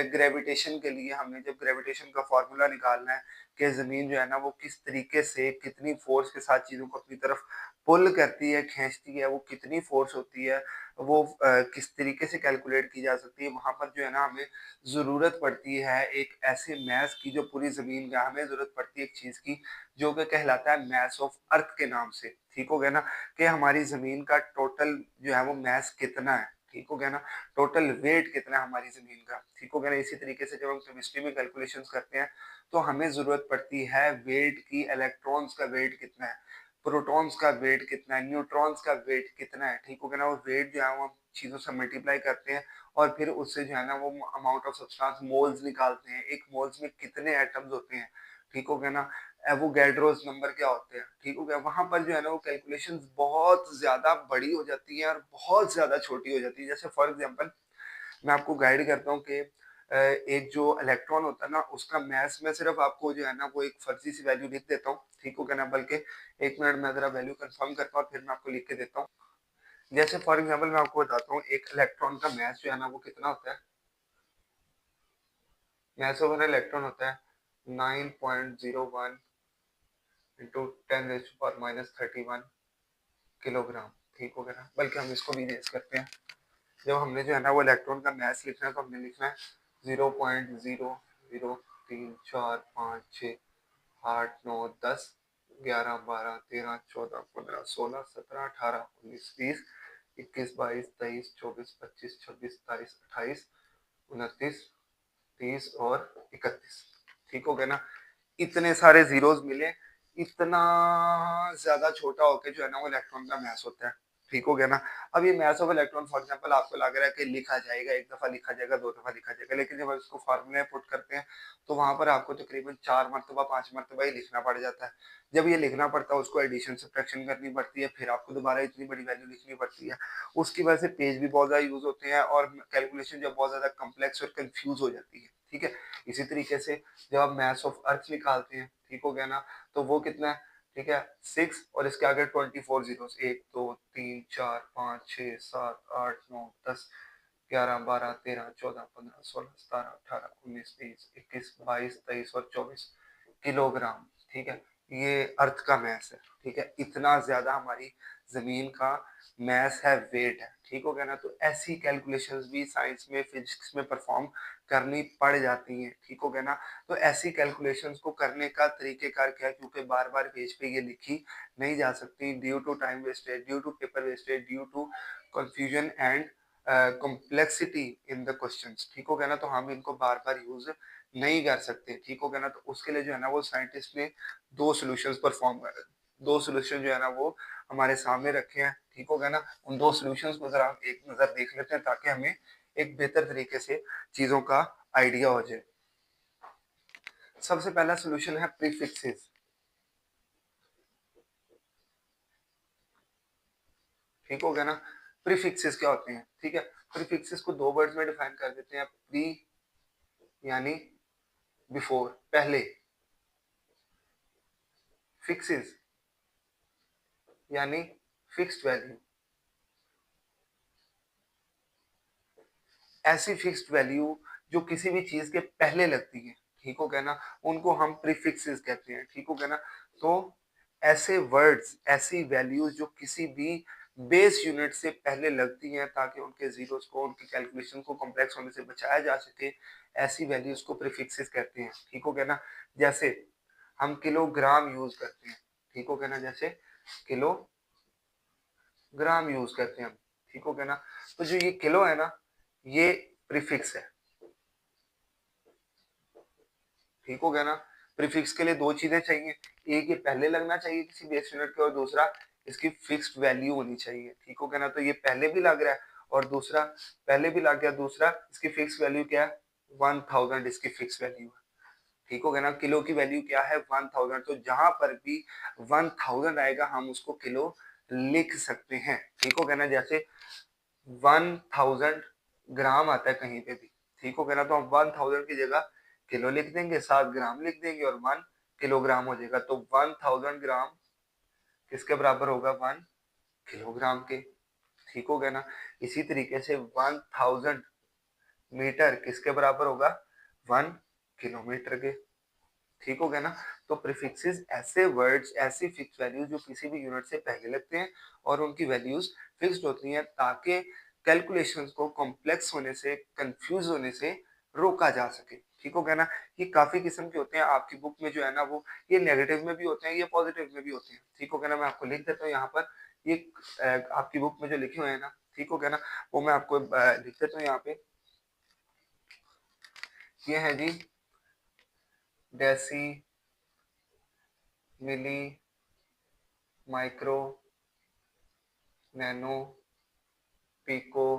ग्रेविटेशन के लिए हमें जब ग्रेविटेशन का फॉर्मूला निकालना है कि जमीन जो है ना वो किस तरीके से कितनी फोर्स के साथ चीजों को अपनी तरफ पुल करती है, खींचती है, वो कितनी फोर्स होती है, वो किस तरीके से कैलकुलेट की जा सकती है, वहां पर जो है ना हमें जरूरत पड़ती है एक ऐसे मैथ की, जो पूरी जमीन का हमें जरूरत पड़ती है एक चीज की जो कि कहलाता है मैस ऑफ अर्थ के नाम से। ठीक हो गया ना? कि हमारी जमीन का टोटल जो है वो मैस कितना है। ठीक हो गया ना? टोटल वेट कितना है हमारी जमीन का। ठीक हो गया ना? इसी तरीके से जब हम केमिस्ट्री में कैलकुलेशंस करते हैं तो हमें जरूरत पड़ती है वेट की, इलेक्ट्रॉन्स का वेट कितना है, प्रोटॉन्स का वेट कितना है, न्यूट्रॉन्स का वेट कितना है। ठीक हो गया ना? वो वेट जो है वो हम चीजों से मल्टीप्लाई करते हैं और फिर उससे जो है ना वो अमाउंट ऑफ सब्सटेंस मोल्स निकालते हैं। एक मोल्स में कितने एटम्स होते हैं। ठीक हो गया ना? एवोगैड्रोस नंबर क्या होते हैं, ठीक हो गया? वहाँ पर जो है ना वो कैलकुलेशंस बहुत ज़्यादा बड़ी हो जाती हैं और बहुत ज़्यादा छोटी हो जाती है। जैसे फॉर एग्ज़ाम्पल मैं आपको गाइड करता हूँ कि एक जो इलेक्ट्रॉन होता है ना उसका मास मैं सिर्फ़ आपको जो है ना वो एक फर्ज़ी सी वैल्यू लिख देता हूँ, ठीक हो गया ना? बल्कि 1 मिनट में ज़रा वैल्यू कन्फर्म करता हूँ और फिर मैं आपको लिख के देता हूँ। जैसे फॉर एग्ज़ाम्पल मैं आपको बताता हूँ एक इलेक्ट्रॉन का मास जो है ना वो कितना होता है? मास ऑफ एन इलेक्ट्रॉन होता है 9.01 into 10 raise to power minus 31 kilogram, ठीक हो गया ना? बल्कि हम इसको भी रेज़ करते हैं। जब हमने जो है ना वो इलेक्ट्रॉन का मास लिखना है तो हमने लिखना है 0.00345 6 8 9 10 11 12 13 14 15 16 17 18 19 20 21 22 23 24 25 26 27 28 29 30 और 31, ठीक हो गया ना? इतने सारे ज़ीरोज़ मिले, इतना ज़्यादा छोटा होके जो है ना वो इलेक्ट्रॉन का मास होता है, ठीक हो गया ना? अब ये mass of electron for example आपको लग रहा है कि लिखा जाएगा, 1 दफ़ा लिखा जाएगा, 2 दफ़ा लिखा जाएगा, लेकिन जब आप इसको फ़ॉर्मूले में पुट करते हैं, तो वहाँ पर आपको तकरीबन 4 मर्तबा, 5 मर्तबा ही लिखना पड़ जाता है। जब ये लिखना पड़ता है, उसको एडिशन, सब्ट्रैक्शन करनी पड़ती है, फिर आपको दोबारा इतनी बड़ी वैल्यू लिखनी पड़ती है। उसकी वजह से पेज भी बहुत ज़्यादा यूज़ होते हैं और कैलकुलेशन जो बहुत ज़्यादा कॉम्प्लेक्स और कन्फ्यूज़ हो जाती है, ठीक है? इसी तरीके से जब आप मास ऑफ अर्थ निकालते हैं, ठीक हो गया ना? तो वो कितना है? ठीक है? 6 और इसके आगे 24 ज़ीरोज़ 1, 2, 3, 4, 5, 6, 7, 8, 9, 10, 11, 12, 13, 14, 15, 16, 17, 18, 19, 20, 21, 22, 23 और 24 किलोग्राम, ठीक है? ये अर्थ का मास है, ठीक है? इतना ज़्यादा हमारी ज़मीन का मास है, वेट है, ठीक हो गया ना? तो ऐसी कैलकुलेशंस भी साइंस में, फिज़िक्स में परफ़ॉर्म करनी पड़ जाती हैं, ठीक हो गया ना? तो ऐसी कैलकुलेशंस को करने का तरीक़ेकार क्या है? क्योंकि बार-बार पेज पे ये लिखी नहीं जा सकती due to time wastage, due to paper wastage, due to confusion and complexity in the questions, ठीक हो गया ना? तो हम इनको बार-बार यूज़ नहीं कर सकते, ठीक हो गया ना? तो उसके लिए जो है ना वो साइंटिस्ट ने 2 सॉल्यूशंस परफ़ॉर्म 2 सॉल्यूशन जो है ना वो हमारे सामने रखे हैं, ठीक हो गया ना? उन 2 सॉल्यूशंस को ज़रा एक नज़र देख लेते हैं ताकि हमें एक बेहतर तरीके से चीज़ों का आइडिया हो जाए। सबसे पहला सॉल्यूशन है प्रीफिक्सेस, ठीक हो गया ना? प्रीफिक्सेस क्या होते हैं, ठीक है? प्रीफिक्सेस को 2 वर्ड्स में डिफाइन कर देते हैं, प्री यानी बिफोर, पहले, फिक्सेस यानी फिक्स्ड वैल्यू। ऐसी फिक्स्ड वैल्यू जो किसी भी चीज़ के पहले लगती है, ठीक हो गया ना? उनको हम प्रीफिक्सेस कहते हैं, ठीक हो गया ना? तो ऐसे वर्ड्स, ऐसी वैल्यूज़ जो किसी भी बेस यूनिट से पहले लगती हैं ताकि उनके ज़ीरोज़ को, उनकी कैलकुलेशन को कॉम्प्लेक्स होने से बचाया जा सके, ऐसी वैल्यूज़ को प्रीफिक्सेस कहते हैं, ठीक हो गया ना? जैसे हम किलोग्राम यूज़ करते हैं, ठीक हो गया ना? जैसे किलोग्राम यूज़ करते हैं हम, ठीक हो गया ना? तो जो ये किलो है ना, ये प्रीफिक्स है। ठीक हो गया ना? प्रीफिक्स के लिए 2 चीज़ें चाहिए, एक ये पहले लगना चाहिए किसी बेस यूनिट के और दूसरा इसकी फिक्स्ड वैल्यू होनी चाहिए, ठीक हो गया ना? तो ये पहले भी लग रहा है और दूसरा पहले भी लग गया, दूसरा इसकी फिक्स्ड वैल्यू क्या है? 1000 इसकी फिक्स्ड वैल्यू है, ठीक हो गया ना? किलो की वैल्यू क्या है? 1000, तो जहाँ पर भी 1000 आएगा हम उसको किलो लिख सकते हैं, ठीक हो गया ना? जैसे 1000 ग्राम आता है कहीं पे भी, ठीक हो गया ना? तो हम 1000 की जगह किलो लिख देंगे, 7 ग्राम लिख देंगे और 1 किलोग्राम हो जाएगा। तो 1000 ग्राम किसके बराबर होगा? 1 किलोग्राम के, ठीक हो गया ना? इसी तरीके से 1000 मीटर किसके बराबर होगा? 1 किलोमीटर के, ठीक हो गया ना? तो प्रीफिक्सेस ऐसे वर्ड्स, ऐसी फिक्स वैल्यूज जो किसी भी यूनिट से पहले लगते हैं और उनकी वैल्यूज फिक्स्ड होती हैं ताकि कैलकुलेशंस को कॉम्प्लेक्स होने से, कंफ्यूज होने से रोका जा सके, ठीक हो गया ना? ये काफी किस्म के होते हैं, आपकी बुक में जो है ना वो ये नेगेटिव में भी होते हैं, ये पॉजिटिव में भी होते हैं, ठीक हो गया ना? मैं आपको लिख देता हूँ यहाँ पर, ये आपकी बुक में जो लिखे हुए हैं ना, ठीक हो गया ना? वो मैं आपको लिख देता हूँ यहाँ पे। ये है जी डेसी, मिली, माइक्रो, नैनो, पिको,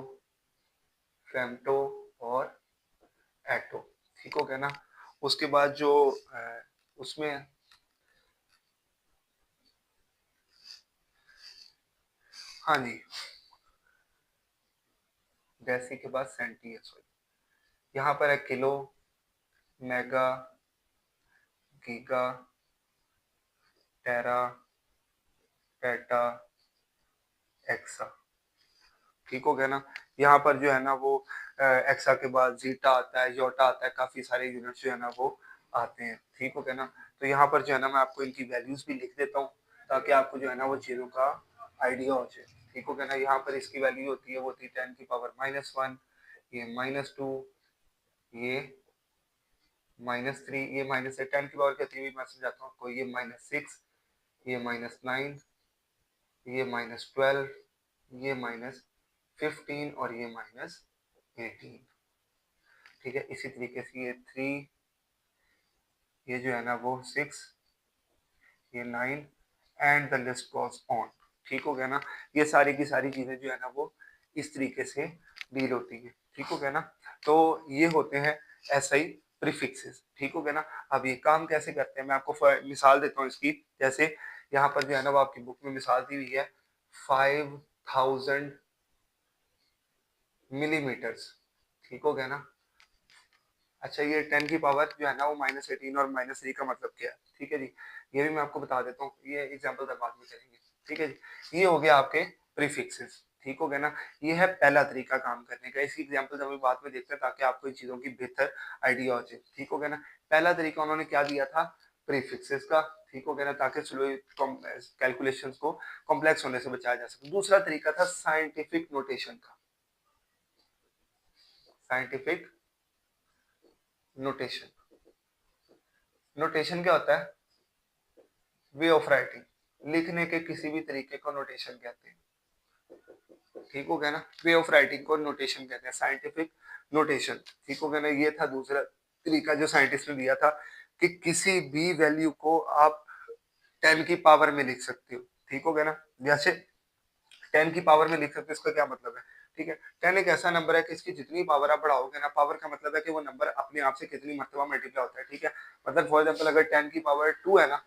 फेम्टो और एटो, ठीक हो गया ना? उसके बाद जो उसमें हाँ जी, डेसी के बाद सेंटी है, सॉरी, यहाँ पर है किलो, मेगा, गीगा, टेरा, पेटा, एक्सा। ठीक हो गया ना। यहाँ पर जो है ना वो एक्सा के बाद जीटा आता है, योटा आता है, काफी सारे यूनिट्स जो है ना वो आते हैं। ठीक हो गया ना। तो यहाँ पर जो है ना मैं आपको इनकी वैल्यूज भी लिख देता हूँ ताकि आपको जो है ना वो चीजों का आइडिया हो जाए। ठीक हो गया ना। यहाँ पर इसकी वैल्यू होती है वो होती है 10⁻⁻1, ये -2, ये -3, ये माइनस 10 की पावर कितनी भी मैं समझाता हूँ आपको, ये -6, ये -9, ये -12, ये -15 और ये -18। ठीक है, इसी तरीके से ये 3, ये जो है ना वो 6, ये 9 and the list goes on. ठीक हो गया ना। ये सारी की सारी चीजें जो है ना वो इस तरीके से डील होती है। ठीक हो गया ना। तो ये होते हैं ऐसा ही प्रीफिक्सेस। ठीक हो गया ना। अब ये काम कैसे करते हैं मैं आपको मिसाल देता हूँ इसकी। जैसे यहाँ पर जो है ना वो आपकी बुक में मिसाल दी हुई है 5000 मिलीमीटर्स। ठीक हो गया ना। अच्छा, ये 10 की पावर जो है ना वो -18 और -3 का मतलब क्या है। ठीक है जी, ये भी मैं आपको बता देता हूँ, ये एग्जाम्पल बाद में करेंगे। ठीक है जी, ये हो गया आपके प्रीफिक्सेस। ठीक हो गया ना। ये है पहला तरीका काम करने का। इसकी एग्जाम्पल हम बाद में देखते हैं ताकि आपको इन चीजों की बेहतर आइडिया हो जाए। ठीक हो गया ना। पहला तरीका उन्होंने क्या दिया था, प्रीफिक्सेस का। ठीक हो गया ना, ताकि कैलकुलेशन को कॉम्प्लेक्स होने से बचाया जा सके। दूसरा तरीका था साइंटिफिक नोटेशन का। साइंटिफिक नोटेशन, नोटेशन क्या होता है, वे ऑफ राइटिंग, लिखने के किसी भी तरीके को नोटेशन कहते हैं। ठीक हो गया ना। वे ऑफ राइटिंग को नोटेशन कहते हैं, साइंटिफिक नोटेशन। ठीक हो गया ना। ये था दूसरा तरीका जो साइंटिस्ट ने दिया था कि किसी भी वैल्यू को आप 10 की पावर में लिख सकते हो। ठीक हो गया ना। जैसे 10 की पावर में लिख सकते हो, इसका क्या मतलब है। ठीक है, 10 एक ऐसा नंबर है कि इसकी जितनी पावर आप बढ़ाओगे ना, पावर का मतलब है कि वो नंबर अपने आप से कितनी मर्तबा मल्टीप्लाई होता है। ठीक है, मतलब फॉर एग्जाम्पल अगर 10 की पावर 2 है ना,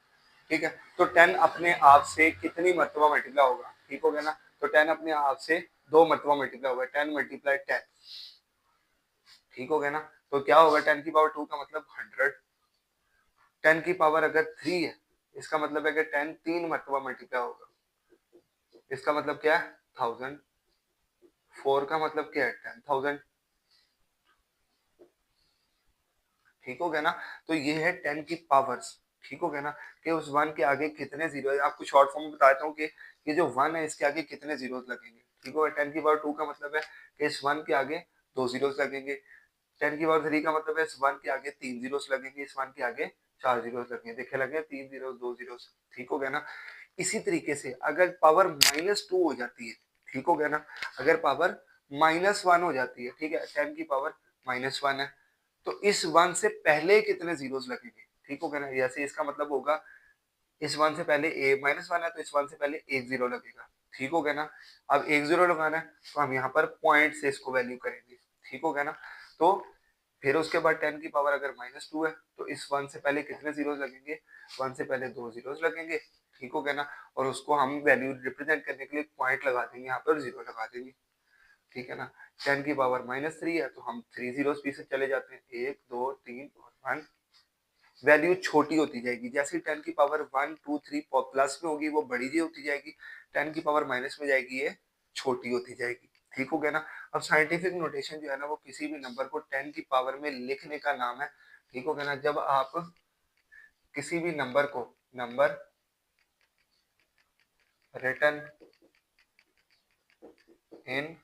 ठीक है, तो 10 अपने आप से कितनी मर्तबा मल्टीप्लाई होगा। ठीक हो गया ना। तो 10 अपने आप से 2 मर्तबा मल्टीप्लाई होगा, 10 × 10। ठीक हो गया ना। तो क्या होगा, 10 की पावर 2 का मतलब 100। 10 की पावर अगर 3 है, इसका मतलब है कि 10 3 मर्तबा मल्टीप्लाई होगा, इसका मतलब क्या है 1000। 4 का मतलब क्या है 10,000। ठीक हो गया ना। तो ये है 10 की पावर्स। ठीक हो गया ना, कि उस 1 के आगे कितने जीरो है। आपको शॉर्ट फॉर्म में बताता हूँ कि ये जो 1 है इसके आगे कितने जीरो लगेंगे। ठीक हो गया। 10 की पावर 2 का मतलब है कि इस 1 के आगे 2 जीरो लगेंगे। 10 की पावर 3 का मतलब है इस 1 के आगे 3 जीरो लगेंगे, इस 1 के आगे 4 जीरो लगेंगे। देखे लगे 3 जीरो 2 जीरो। ठीक हो गया ना। इसी तरीके से अगर पावर -2 हो जाती है, ठीक हो गया ना, अगर पावर -1 हो जाती है, ठीक है, 10 की पावर -1 है, तो इस 1 से पहले कितने जीरोस लगेंगे। ठीक हो गया ना। जैसे इसका मतलब होगा इस 1 से पहले ए -1 है, तो इस 1 से पहले एक जीरो लगेगा। ठीक हो गया ना। अब एक जीरो लगाना है तो हम यहाँ पर पॉइंट से इसको वैल्यू करेंगे। ठीक हो गया ना। तो फिर उसके बाद 10 की पावर अगर -2 है तो इस 1 से पहले कितने जीरोस लगेंगे, 1 से पहले 2 जीरोस लगेंगे। ठीक हो गया ना। और उसको हम वैल्यू रिप्रेजेंट करने के लिए पॉइंट लगा देंगे, यहाँ पर जीरो लगा देंगे। ठीक है ना। 10 की पावर -3 है तो हम 3 जीरोस पीछे चले जाते हैं, 1 2 3 और 1। वैल्यू छोटी होती जाएगी, जैसे 10 की पावर 1 2 3 प्लस में होगी वो बड़ी जी होती जाएगी, 10 की पावर माइनस में जाएगी ये छोटी होती जाएगी। ठीक हो गया ना। अब साइंटिफिक नोटेशन जो है ना वो किसी भी नंबर को 10 की पावर में लिखने का नाम है। ठीक हो गया ना। जब आप किसी भी नंबर को, number written in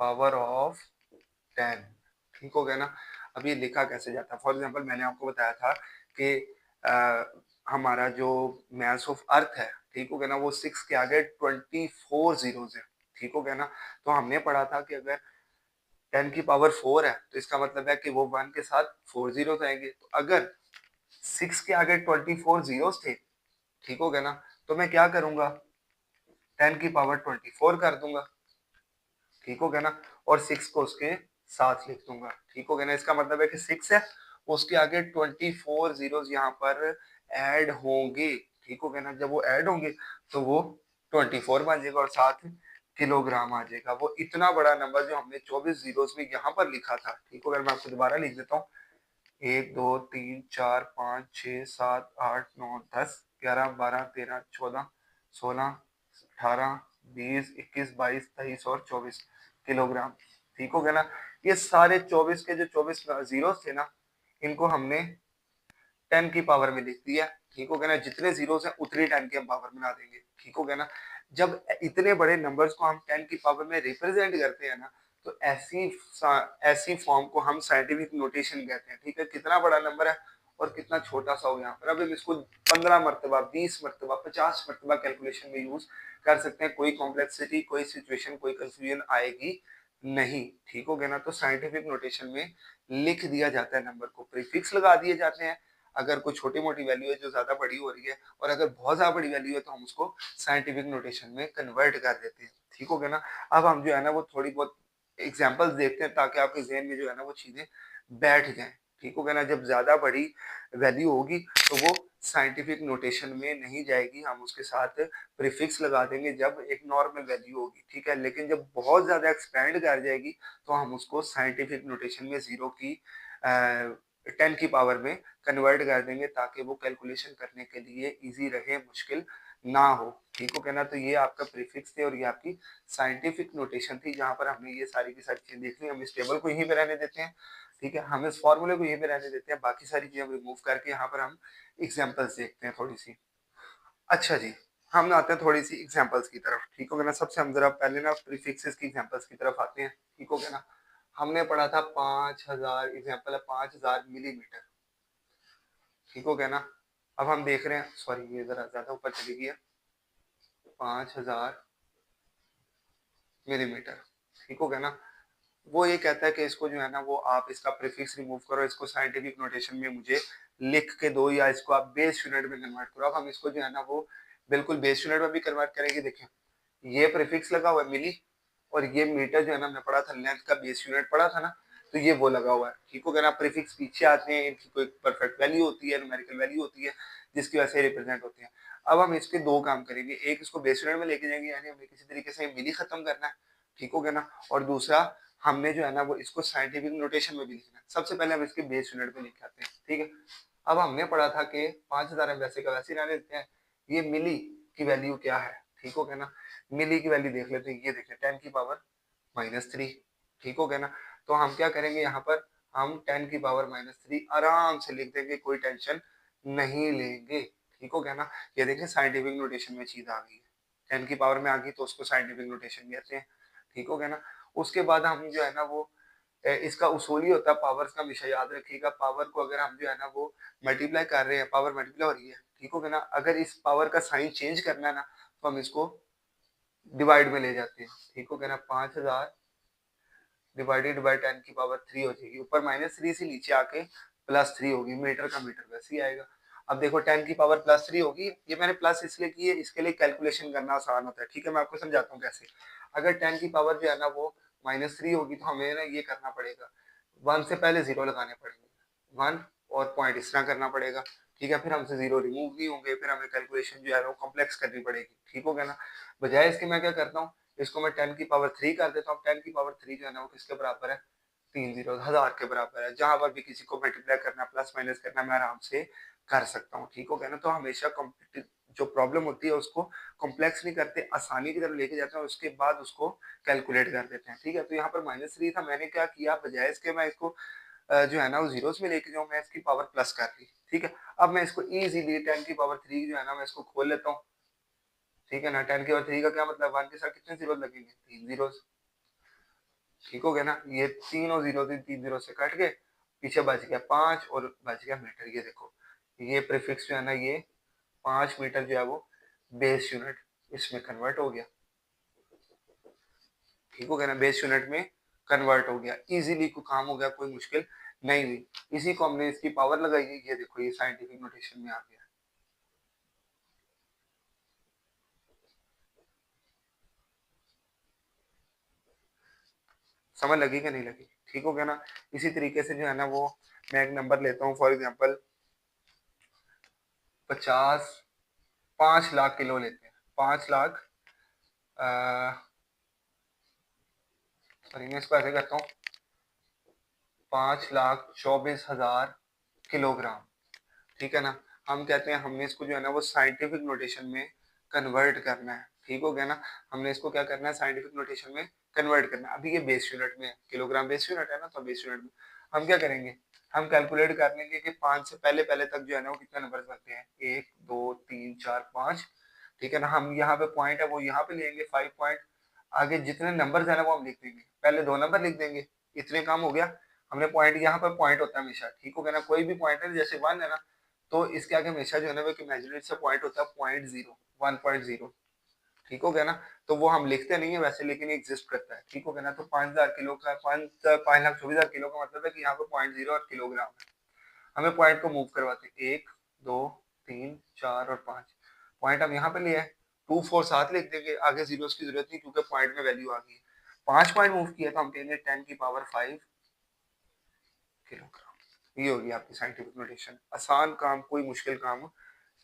power of 10। ठीक हो गया ना। अब ये लिखा कैसे जाता है, फॉर एग्जाम्पल मैंने आपको बताया था कि हमारा जो मास ऑफ अर्थ है, ठीक हो गया ना, वो 6 के आगे 24 जीरोस है। ठीक हो गया ना। तो हमने पढ़ा था कि अगर 10 की पावर 4 है तो इसका मतलब है कि वो 1 के साथ 4 जीरोस आएंगे। तो अगर 6 के आगे 24 जीरोस थे, ठीक हो गया ना, तो मैं क्या करूंगा, 10 की पावर 24 कर दूंगा। ठीक हो गया ना। और 6 को उसके साथ लिख दूंगा। ठीक हो गया ना। इसका मतलब है कि 6 है उसके आगे 24 जीरोस यहाँ पर ऐड होंगे, ठीक हो गया ना। जब वो ऐड होंगे तो वो 24 बन जाएगा और साथ किलोग्राम आ जाएगा। वो इतना बड़ा नंबर जो हमने 24 जीरोस में यहाँ पर लिखा था, ठीक हो गया। मैं आपको दोबारा लिख देता हूँ, 1 2 3 4 5 6 7 8 9 10 11 12 13 14 16 18 20 21 22 23 और 24 किलोग्राम, ठीक हो गया ना। ये सारे 24 के जो 24 जीरो थे ना, इनको हमने 10 की पावर में लिख दिया, ठीक हो गया ना। जितने जीरो हैं उतनी 10 की हम पावर में ला देंगे, ठीक हो गया ना। जब इतने बड़े नंबर्स को हम 10 की पावर में रिप्रेजेंट करते हैं ना, तो ऐसी फॉर्म को हम साइंटिफिक नोटेशन कहते हैं, ठीक है। कितना बड़ा नंबर है और कितना छोटा सा हो यहाँ पर। अब हम इसको 15 मरतबा, 20 मरतबा, 50 मरतबा कैलकुलेशन में यूज कर सकते हैं। कोई कॉम्प्लेक्सिटी, कोई सिचुएशन, कोई कंफ्यूजन आएगी नहीं, ठीक हो गया ना। तो साइंटिफिक नोटेशन में लिख दिया जाता है नंबर को, प्रीफिक्स लगा दिए जाते हैं अगर कोई छोटी मोटी वैल्यू है जो ज्यादा बड़ी हो रही है, और अगर बहुत ज्यादा बड़ी वैल्यू है तो हम उसको साइंटिफिक नोटेशन में कन्वर्ट कर देते हैं, ठीक हो गया ना। अब हम जो है ना वो थोड़ी बहुत एग्जांपल्स देखते हैं ताकि आपके जहन में जो है ना वो चीजें बैठ जाएं, ठीक हो गया ना। जब ज्यादा बड़ी वैल्यू होगी तो वो साइंटिफिक नोटेशन में नहीं जाएगी, हम उसके साथ प्रीफिक्स लगा देंगे जब एक नॉर्मल वैल्यू होगी, ठीक है। लेकिन जब बहुत ज्यादा एक्सपेंड कर जाएगी तो हम उसको साइंटिफिक नोटेशन में जीरो की 10 की पावर में कन्वर्ट कर देंगे ताकि वो कैलकुलेशन करने के लिए इजी रहे, मुश्किल ना हो, ठीक हो गया ना। तो ये आपका प्रीफिक्स थे और ये आपकी साइंटिफिक नोटेशन थी, जहां पर हमने ये सारी की सारी चीजें देख ली। हम इस टेबल को यहीं पे रहने देते हैं, ठीक है। हम इस फॉर्मूले को यहीं पे रहने देते हैं, बाकी सारी चीजें रिमूव करके यहाँ पर हम एग्जाम्पल्स देखते हैं थोड़ी सी। अच्छा जी, हम आते हैं थोड़ी सी एग्जाम्पल्स की तरफ, ठीक हो गया ना। सबसे हम जरा पहले ना प्रीफिक्सेस की एग्जाम्पल्स की तरफ आते हैं, ठीक हो गया ना। हमने पढ़ा था 5000, एग्जाम्पल है 5000 मिलीमीटर, ठीक हो गया ना। अब हम देख रहे हैं, सॉरी ये जरा ज्यादा ऊपर चली गई है, 5000 मिलीमीटर, ठीक हो गया ना। वो ये कहता है कि इसको जो है ना वो आप इसका प्रीफिक्स रिमूव करो, इसको साइंटिफिक नोटेशन में मुझे लिख के दो, या इसको आप बेस यूनिट में कन्वर्ट करो। अब हम इसको जो है ना वो बिल्कुल बेस यूनिट में भी कन्वर्ट करेंगे। देखिए ये प्रीफिक्स लगा हुआ है मिली, और ये मीटर जो है ना हमने पढ़ा था लेंथ का बेस यूनिट पढ़ा था ना, तो ये वो लगा हुआ है, ठीक हो गया ना। प्रीफिक्स पीछे आते हैं, इनकी कोई परफेक्ट वैल्यू होती है, न्यूमेरिकल वैल्यू होती है जिसकी वजह से रिप्रेजेंट होते हैं। अब हम इसके दो काम करेंगे, एक इसको बेस यूनिट में लेके जाएंगे, यानी हमें किसी तरीके से मिली खत्म करना है, ठीक हो गया ना। और दूसरा हमने जो है ना वो इसको साइंटिफिक नोटेशन में भी लिखना है। सबसे पहले हम इसके बेस यूनिट में लिख आते हैं, ठीक है। अब हमने पढ़ा था कि 5000 हम वैसे का वैसे ही रहने देते हैं, ये मिली की वैल्यू क्या है, ठीक हो गया ना। मिली की वैल्यू देख लेते हैं, ये देखें 10 की पावर -3, ठीक हो गया ना। तो हम क्या करेंगे यहाँ पर, हम 10 की पावर -3 आराम से लिख देंगे, कोई टेंशन नहीं लेंगे, ठीक हो गया ना। ये देखिए साइंटिफिक नोटेशन में चीज आ गई है, 10 की पावर में आ गई तो उसको साइंटिफिक नोटेशन कहते हैं, ठीक हो गया ना। उसके बाद हम जो है ना वो इसका उसूल ही होता है पावर्स का, हमेशा याद रखिएगा। पावर को अगर हम जो है ना वो मल्टीप्लाई कर रहे हैं, पावर मल्टीप्लाई हो रही है, ठीक हो गया ना। अगर इस पावर का साइन चेंज करना है ना तो हम इसको डिवाइड में ले जाते हैं, ठीक हो गया ना। 5000 डिवाइडेड बाय 10 की पावर 3 हो जाएगी, ऊपर -3 से नीचे आके +3 होगी, मीटर का मीटर वैसे ही आएगा। अब देखो 10 की पावर +3 होगी, ये मैंने प्लस इसलिए की है, इसके लिए कैलकुलेशन करना आसान होता है, ठीक है। मैं आपको समझाता हूँ कैसे। अगर 10 की पावर जो है ना वो -3 होगी तो हमें ना ये करना पड़ेगा, 1 से पहले 0 लगाने पड़ेंगे, 1 और पॉइंट इस तरह करना पड़ेगा, ठीक है। फिर हमसे 0 रिमूव नहीं होंगे, फिर हमें कैलकुलेशन जो है वो कॉम्प्लेक्स करनी पड़ेगी, ठीक हो गया ना। बजाय इसके मैं क्या करता हूँ, इसको मैं 10 की पावर 3 कर देता हूँ। 10 की पावर 3 जो है ना वो किसके बराबर है, 3 जीरो 1000 के बराबर है। जहां पर भी किसी को मल्टीप्लाई करना, प्लस माइनस करना, मैं आराम से कर सकता हूँ, ठीक हो गया ना। तो हमेशा जो प्रॉब्लम होती है उसको कॉम्प्लेक्स नहीं करते, आसानी की तरफ लेके जाते हैं और उसके बाद उसको कैलकुलेट कर देते हैं, ठीक है। तो यहाँ पर -3 था, मैंने क्या किया, बजाय इसके मैं इसको जो है ना वो जीरोस में लेके जाऊँ, मैं इसकी पावर प्लस कर ली, ठीक है। अब मैं इसको इजीली 10 की पावर 3 जो है ना मैं इसको खोल लेता हूँ, ठीक है ना। 10 की पावर 3 का क्या मतलब, 1 के साथ कितने जीरो लगेंगे, 3 जीरो, ठीक हो गया ना। ये तीनों जीरो थी, 3 जीरो से कट गए, पीछे बच गया 5 और बच गया मीटर। ये देखो ये प्रीफिक्स जो है ना ये 5 मीटर जो है वो बेस यूनिट इसमें कन्वर्ट हो गया, ठीक हो गया ना। बेस यूनिट में कन्वर्ट हो गया, इजीली को काम हो गया, कोई मुश्किल नहीं हुई। इसी को हमने इसकी पावर लगाई है, ये देखो ये साइंटिफिक नोटेशन में आ गया। समझ लगी कि नहीं लगी? ठीक हो गया ना? इसी तरीके से जो है ना वो मैं एक नंबर लेता हूँ फॉर एग्जांपल 50 5 लाख किलो लेते हैं। 5 लाख सॉरी मैं इसको ऐसे करता हूँ 5,24,000 किलोग्राम। ठीक है ना? हम कहते हैं हमने इसको जो है ना वो साइंटिफिक नोटेशन में कन्वर्ट करना है। ठीक हो गया ना? हमने इसको क्या करना है साइंटिफिक नोटेशन में कन्वर्ट करना है। अभी ये बेस यूनिट में है, किलोग्राम बेस यूनिट है ना, तो बेस यूनिट में हम क्या करेंगे, हम कैलकुलेट कर लेंगे कि 5 से पहले पहले तक जो है ना वो कितने नंबर बनते हैं, 1 2 3 4 5। ठीक है ना? हम यहाँ पे पॉइंट है वो यहाँ पे लेंगे 5 पॉइंट, आगे जितने नंबर है ना वो हम लिख देंगे, पहले 2 नंबर लिख देंगे, इतने काम हो गया। हमने पॉइंट यहाँ पर पॉइंट होता है हमेशा। ठीक हो गया ना? कोई भी पॉइंट है जैसे 1 है ना, तो इसके आगे हमेशा जो है ना वो एक इमेजिनरी सा पॉइंट होता है 0.0 1.0। ठीक हो गया ना? तो वो हम लिखते नहीं है वैसे, लेकिन एग्जिस्ट करता है। ठीक हो गया ना? तो 5,000 किलो का 5,24,000 किलो का मतलब है कि यहाँ पे 0.0 और किलोग्राम है। हमें पॉइंट को मूव करवाते हैं 1 2 3 4 और 5। पॉइंट हम यहाँ पे लिया है, 2 4 7 लिख देंगे, आगे जीरोस की जरूरत नहीं क्योंकि पॉइंट में वैल्यू आ गई है। 5 पॉइंट मूव किया तो हम कहेंगे 10 की पावर 5 किलोग्राम। ये होगी आपकी साइंटिफिक नोटेशन। आसान काम, कोई मुश्किल काम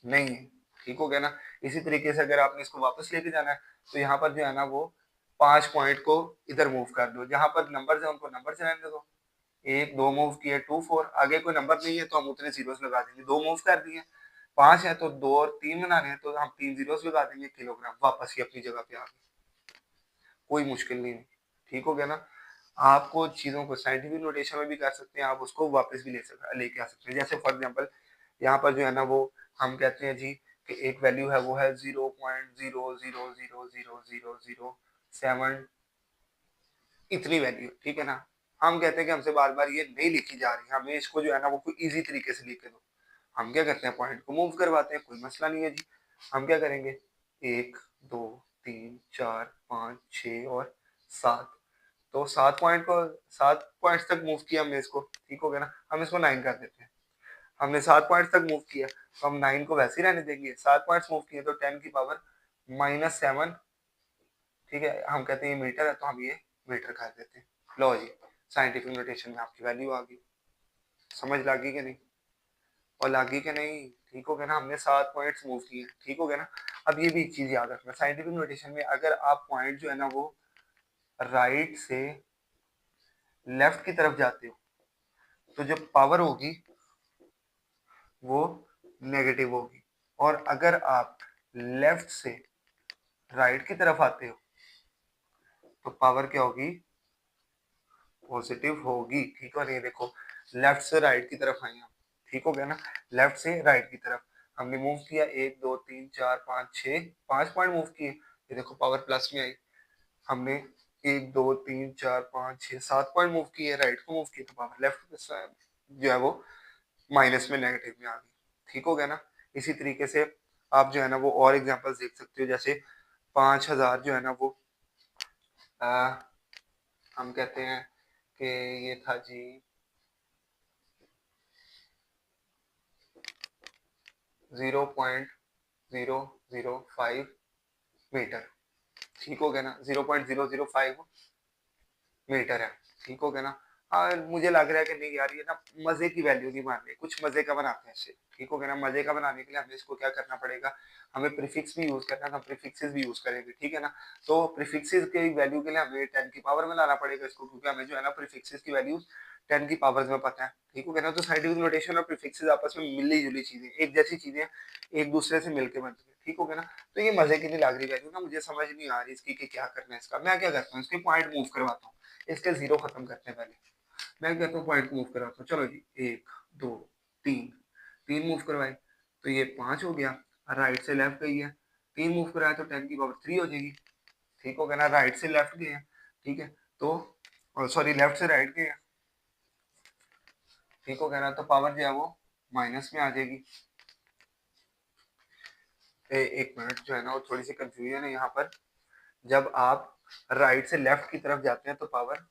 नहीं है। ठीक हो गया ना? इसी तरीके से अगर आपने इसको वापस लेके जाना है तो यहाँ पर जो है ना वो 5 पॉइंट को इधर मूव कर दो, जहाँ पर नंबर है उनको नंबर से रहने दो। 1 2 मूव किए 2 4, आगे कोई नंबर नहीं है तो हम उतने जीरोस लगा देंगे। 2 मूव कर दिए, 5 है तो 2 और 3 बनाने हैं तो हम 3 जीरोस लगा देंगे, किलोग्राम वापस ही अपनी जगह पे आ गए। कोई मुश्किल नहीं है। ठीक हो गया ना? आपको चीज़ों को साइंटिफिक नोटेशन में भी कर सकते हैं, आप उसको वापस भी लेके आ सकते हैं। जैसे फॉर एग्जांपल यहाँ पर जो है ना वो हम कहते हैं जी कि एक वैल्यू है वो है 0.00000007 इतनी वैल्यू। ठीक है ना? हम कहते हैं कि हमसे बार बार ये नहीं लिखी जा रही, हमें इसको जो है ना वो कोई ईजी तरीके से लिख के दो। हम क्या करते हैं पॉइंट को मूव करवाते हैं, कोई मसला नहीं है जी। हम क्या करेंगे 1 2 3 4 5 6 और 7, तो 7 पॉइंट को 7 पॉइंट्स तक मूव किया हमने इसको। ठीक हो गया ना? हम इसको 9 कर देते हैं। हमने 7 पॉइंट्स तक मूव किया तो हम 9 को वैसे ही रहने देंगे। 7 पॉइंट्स मूव किए तो 10 की पावर -7। ठीक है? हम कहते हैं ये मीटर है तो हम ये मीटर कर देते हैं। लो जी, साइंटिफिक नोटेशन में आपकी वैल्यू आ गई। समझ लगी कि नहीं? और लगी कि नहीं? ठीक हो गया ना? हमने 7 पॉइंट्स मूव किए। ठीक हो गया ना? अब ये भी एक चीज याद रखना, साइंटिफिक नोटेशन में अगर आप पॉइंट जो है ना वो राइट से लेफ्ट की तरफ जाते हो तो जो पावर होगी वो नेगेटिव होगी, और अगर आप लेफ्ट से राइट की तरफ आते हो तो पावर क्या होगी, पॉजिटिव होगी। ठीक है? नहीं देखो, लेफ्ट से राइट की तरफ आए हम। ठीक हो गया ना? लेफ्ट से राइट की तरफ हमने मूव किया 1 2 3 4 5 6, 5 पॉइंट मूव किए, ये देखो पावर प्लस में आई। हमने 1 2 3 4 5 6 7 पॉइंट मूव किए, राइट को मूव किया तो पावर लेफ्ट जो है वो माइनस में नेगेटिव में आ गई। ठीक हो गया ना? इसी तरीके से आप जो है ना वो और एग्जांपल्स देख सकते हो, जैसे 5,000 जो है ना वो आ, हम कहते हैं कि ये था जी 0.005 मीटर। ठीक हो गया ना? 0.005 मीटर है। ठीक हो गया ना? मुझे लग रहा है कि नहीं यार ये ना मजे की वैल्यू नहीं मान रहे, कुछ मजे का बनाते हैं इससे। ठीक हो गया ना? मजे का बनाने के लिए हमें इसको क्या करना पड़ेगा, हमें प्रीफिक्स भी यूज करना है, तो हम प्रीफिक्सेस भी यूज करेंगे। ठीक है ना? तो प्रीफिक्सेस के वैल्यू के लिए हमें 10 की पावर में लाना पड़ेगा इसको, क्योंकि हमें जो है ना प्रीफिक्सेस की वैल्यू 10 की पावर्स में पता है। ठीक हो गया ना? तो साइंटिफिक नोटेशन और प्रीफिक्सेस आपस में मिली जुली चीजें, एक जैसी चीजें, एक दूसरे से मिलकर बनती है। ठीक हो गया ना? तो ये मजे की नहीं लग रही वैल्यू ना, मुझे समझ नहीं आ रही इसकी कि क्या करना है इसका। मैं क्या करता हूँ, इसके पॉइंट मूव करवाता हूँ, इसके जीरो खत्म करते हैं पहले। मैं कहता हूँ पॉइंट मूव कराता हूँ, चलो जी 1 2 3, 3 मूव करवाए तो ये 5 हो गया, राइट से लेफ्ट गई है, 3 मूव कराया तो 10 की पावर 3 हो जाएगी। ठीक हो गया ना? राइट से लेफ्ट गए हैं। ठीक है? तो सॉरी लेफ्ट से राइट गए हैं। ठीक हो गया ना? तो पावर जो है वो माइनस में आ जाएगी। एक मिनट, जो है ना वो थोड़ी सी कंफ्यूजन है यहाँ पर। जब आप राइट से लेफ्ट की तरफ जाते हैं तो पावर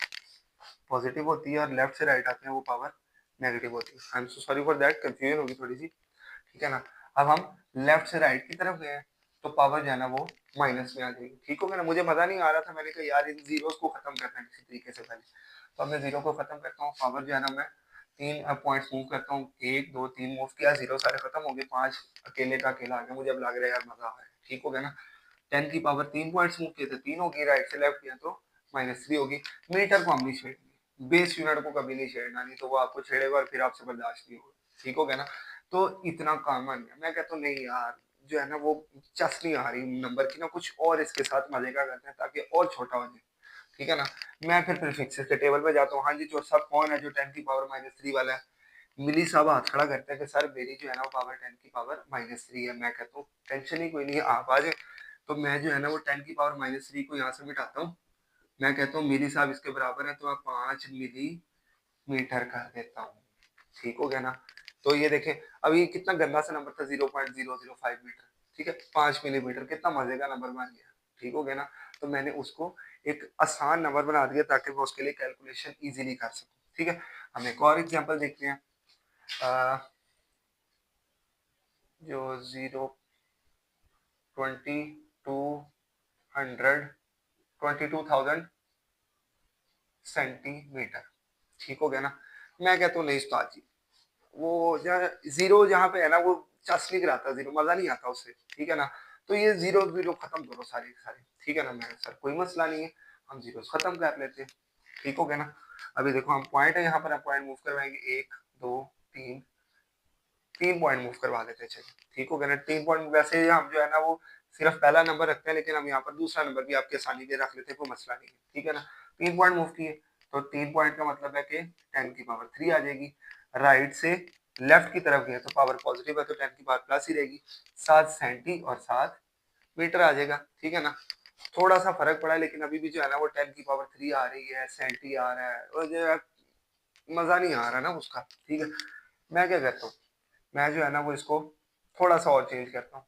पॉजिटिव होती है, और लेफ्ट से राइट आते हैं वो पावर नेगेटिव होती है। I am so sorry for that, confusion होगी थोड़ी सी। ठीक है ना? अब हम लेफ्ट से राइट की तरफ गए हैं तो पावर जो है ना वो माइनस में आ जाएगी। ठीक हो गया ना? मुझे मजा नहीं आ रहा था, मैंने कहा यार इन जीरोस को खत्म करना है किसी तरीके से पहले। तो अब मैं जीरो को खत्म करता हूँ, पावर जो है ना मैं 3 पॉइंट्स मूव करता हूँ, 1 2 3 मूव किया, जीरो सारे खत्म हो गए, 5 अकेले का अकेला आ गया। मुझे अब लग रहा है यार मजा आ रहा है। ठीक हो गया ना? 10 की पावर 3 पॉइंट्स मूव किए थे, 3 होगी, राइट से लेफ्ट किया तो -3 होगी। मीटर को हम नहीं छेड़ेंगे, बेस यूनिट को कभी नहीं छेड़ना, नहीं तो वो आपको छेड़ेगा और फिर आपसे बर्दाश्त नहीं होगा। ठीक हो गया ना? तो इतना कॉमन है। मैं कहता हूँ नहीं यार, जो है ना वो चस नहीं आ रही नंबर की ना, कुछ और इसके साथ मजे का करते हैं ताकि और छोटा हो जाए। ठीक है ना? मैं फिर प्रीफिक्सेस के टेबल पे जाता हूँ। हाँ जी, जो सब कौन है जो 10 की पावर -3 वाला है? मिली साहब हाथ खड़ा करते हैं कि सर मेरी जो है ना वो पावर 10 की पावर -3 है। मैं कहता हूँ टेंशन ही कोई नहीं है, आप आ जाए। तो मैं जो है ना वो 10 की पावर -3 को यहाँ से मिटाता हूँ। मैं कहता हूँ मिली साहब इसके बराबर है, तो मैं 5 मिली मीटर कर देता हूँ। ठीक हो गया ना? तो ये देखें, अब ये कितना गंदा सा नंबर था, 0.005 मीटर। ठीक है, 5 मिलीमीटर, कितना मजे का नंबर बन गया। ठीक हो गया ना? तो मैंने उसको एक आसान नंबर बना दिया ताकि मैं उसके लिए कैलकुलेशन इजीली कर सकूं। ठीक है, हम एक और एग्जांपल देखते हैं। जो 22,000 सेंटीमीटर। ठीक हो गया ना? मैं कहता हूँ नहीं उस्ताद जी, वो जहाँ जीरो जहाँ पे है ना वो चस नहीं कराता, जीरो मजा नहीं आता उससे। ठीक है ना? तो ये जीरो जीरो खत्म करो सारे के सारे। ठीक है ना? मैं सर कोई मसला नहीं है, हम जीरो खत्म कर लेते हैं। ठीक हो गया ना? अभी देखो हम पॉइंट है यहाँ पर, हम पॉइंट मूव करवाएंगे, 1 2 3, 3 पॉइंट मूव करवा देते हैं। चलिए ठीक हो गया ना? 3 पॉइंट वैसे हम जो है ना वो सिर्फ पहला नंबर रखते हैं, लेकिन हम यहाँ पर दूसरा नंबर भी आपके आसानी से रख लेते हैं, कोई मसला नहीं है। ठीक है ना? 3 पॉइंट मूव किए, तो 3 पॉइंट का मतलब है कि 10 की पावर 3 आ जाएगी। राइट से लेफ्ट की तरफ गए तो पावर पॉजिटिव है, तो 10 की पावर प्लस ही रहेगी। 7 सेंटी और 7 मीटर आ जाएगा। ठीक है ना? थोड़ा सा फर्क पड़ा है, लेकिन अभी भी जो है ना वो 10 की पावर 3 आ रही है, सेंटी आ रहा है, और जो है मजा नहीं आ रहा ना उसका। ठीक है, मैं क्या करता हूँ, मैं जो है ना वो इसको थोड़ा सा और चेंज करता हूँ।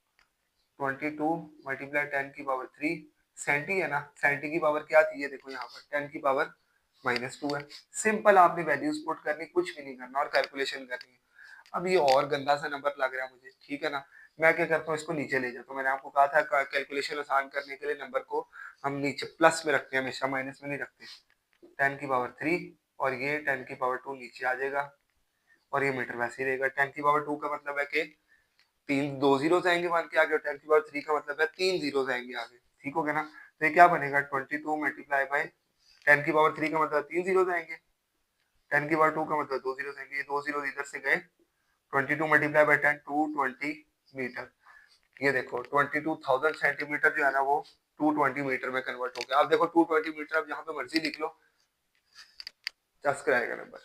22 मल्टीप्लाई 10 की पावर 3, सेंटी है ना, सेंटी की पावर क्या थी, ये देखो यहाँ पर 10 की पावर -2 है। सिंपल आपने वैल्यूज पुट करनी, कुछ भी नहीं करना और कैलकुलेशन करनी है। अब ये और गंदा सा नंबर लग रहा है मुझे। ठीक है ना? मैं क्या करता हूँ, इसको नीचे ले जाता हूँ। मैंने आपको कहा था कैलकुलेशन आसान करने के लिए नंबर को हम नीचे प्लस में रखते हैं, हमेशा माइनस में नहीं रखते। 10 की पावर 3 और ये 10 की पावर 2 नीचे आ जाएगा, और ये मीटर वैसे ही रहेगा। 10 की पावर 2 का मतलब है कि तीन दो जीरो आएंगे वन के आगे, और 10 की पावर 3 का मतलब है 3 जीरो आएंगे आगे। ठीक हो गया ना? तो ये क्या बनेगा, 22 मल्टीप्लाई बाई 10 की पावर 3 का मतलब 3 जीरो आएंगे, 10 की पावर 2 का मतलब 2 जीरो आएंगे, ये 2 जीरो इधर से गए। 22 मल्टीप्लाई बाई 10, 220 मीटर। ये देखो 22,000 सेंटीमीटर जो है ना वो 220 मीटर में कन्वर्ट हो गया। आप देखो 220 मीटर, आप जहाँ पे मर्जी लिख लो, 10 कराएगा नंबर।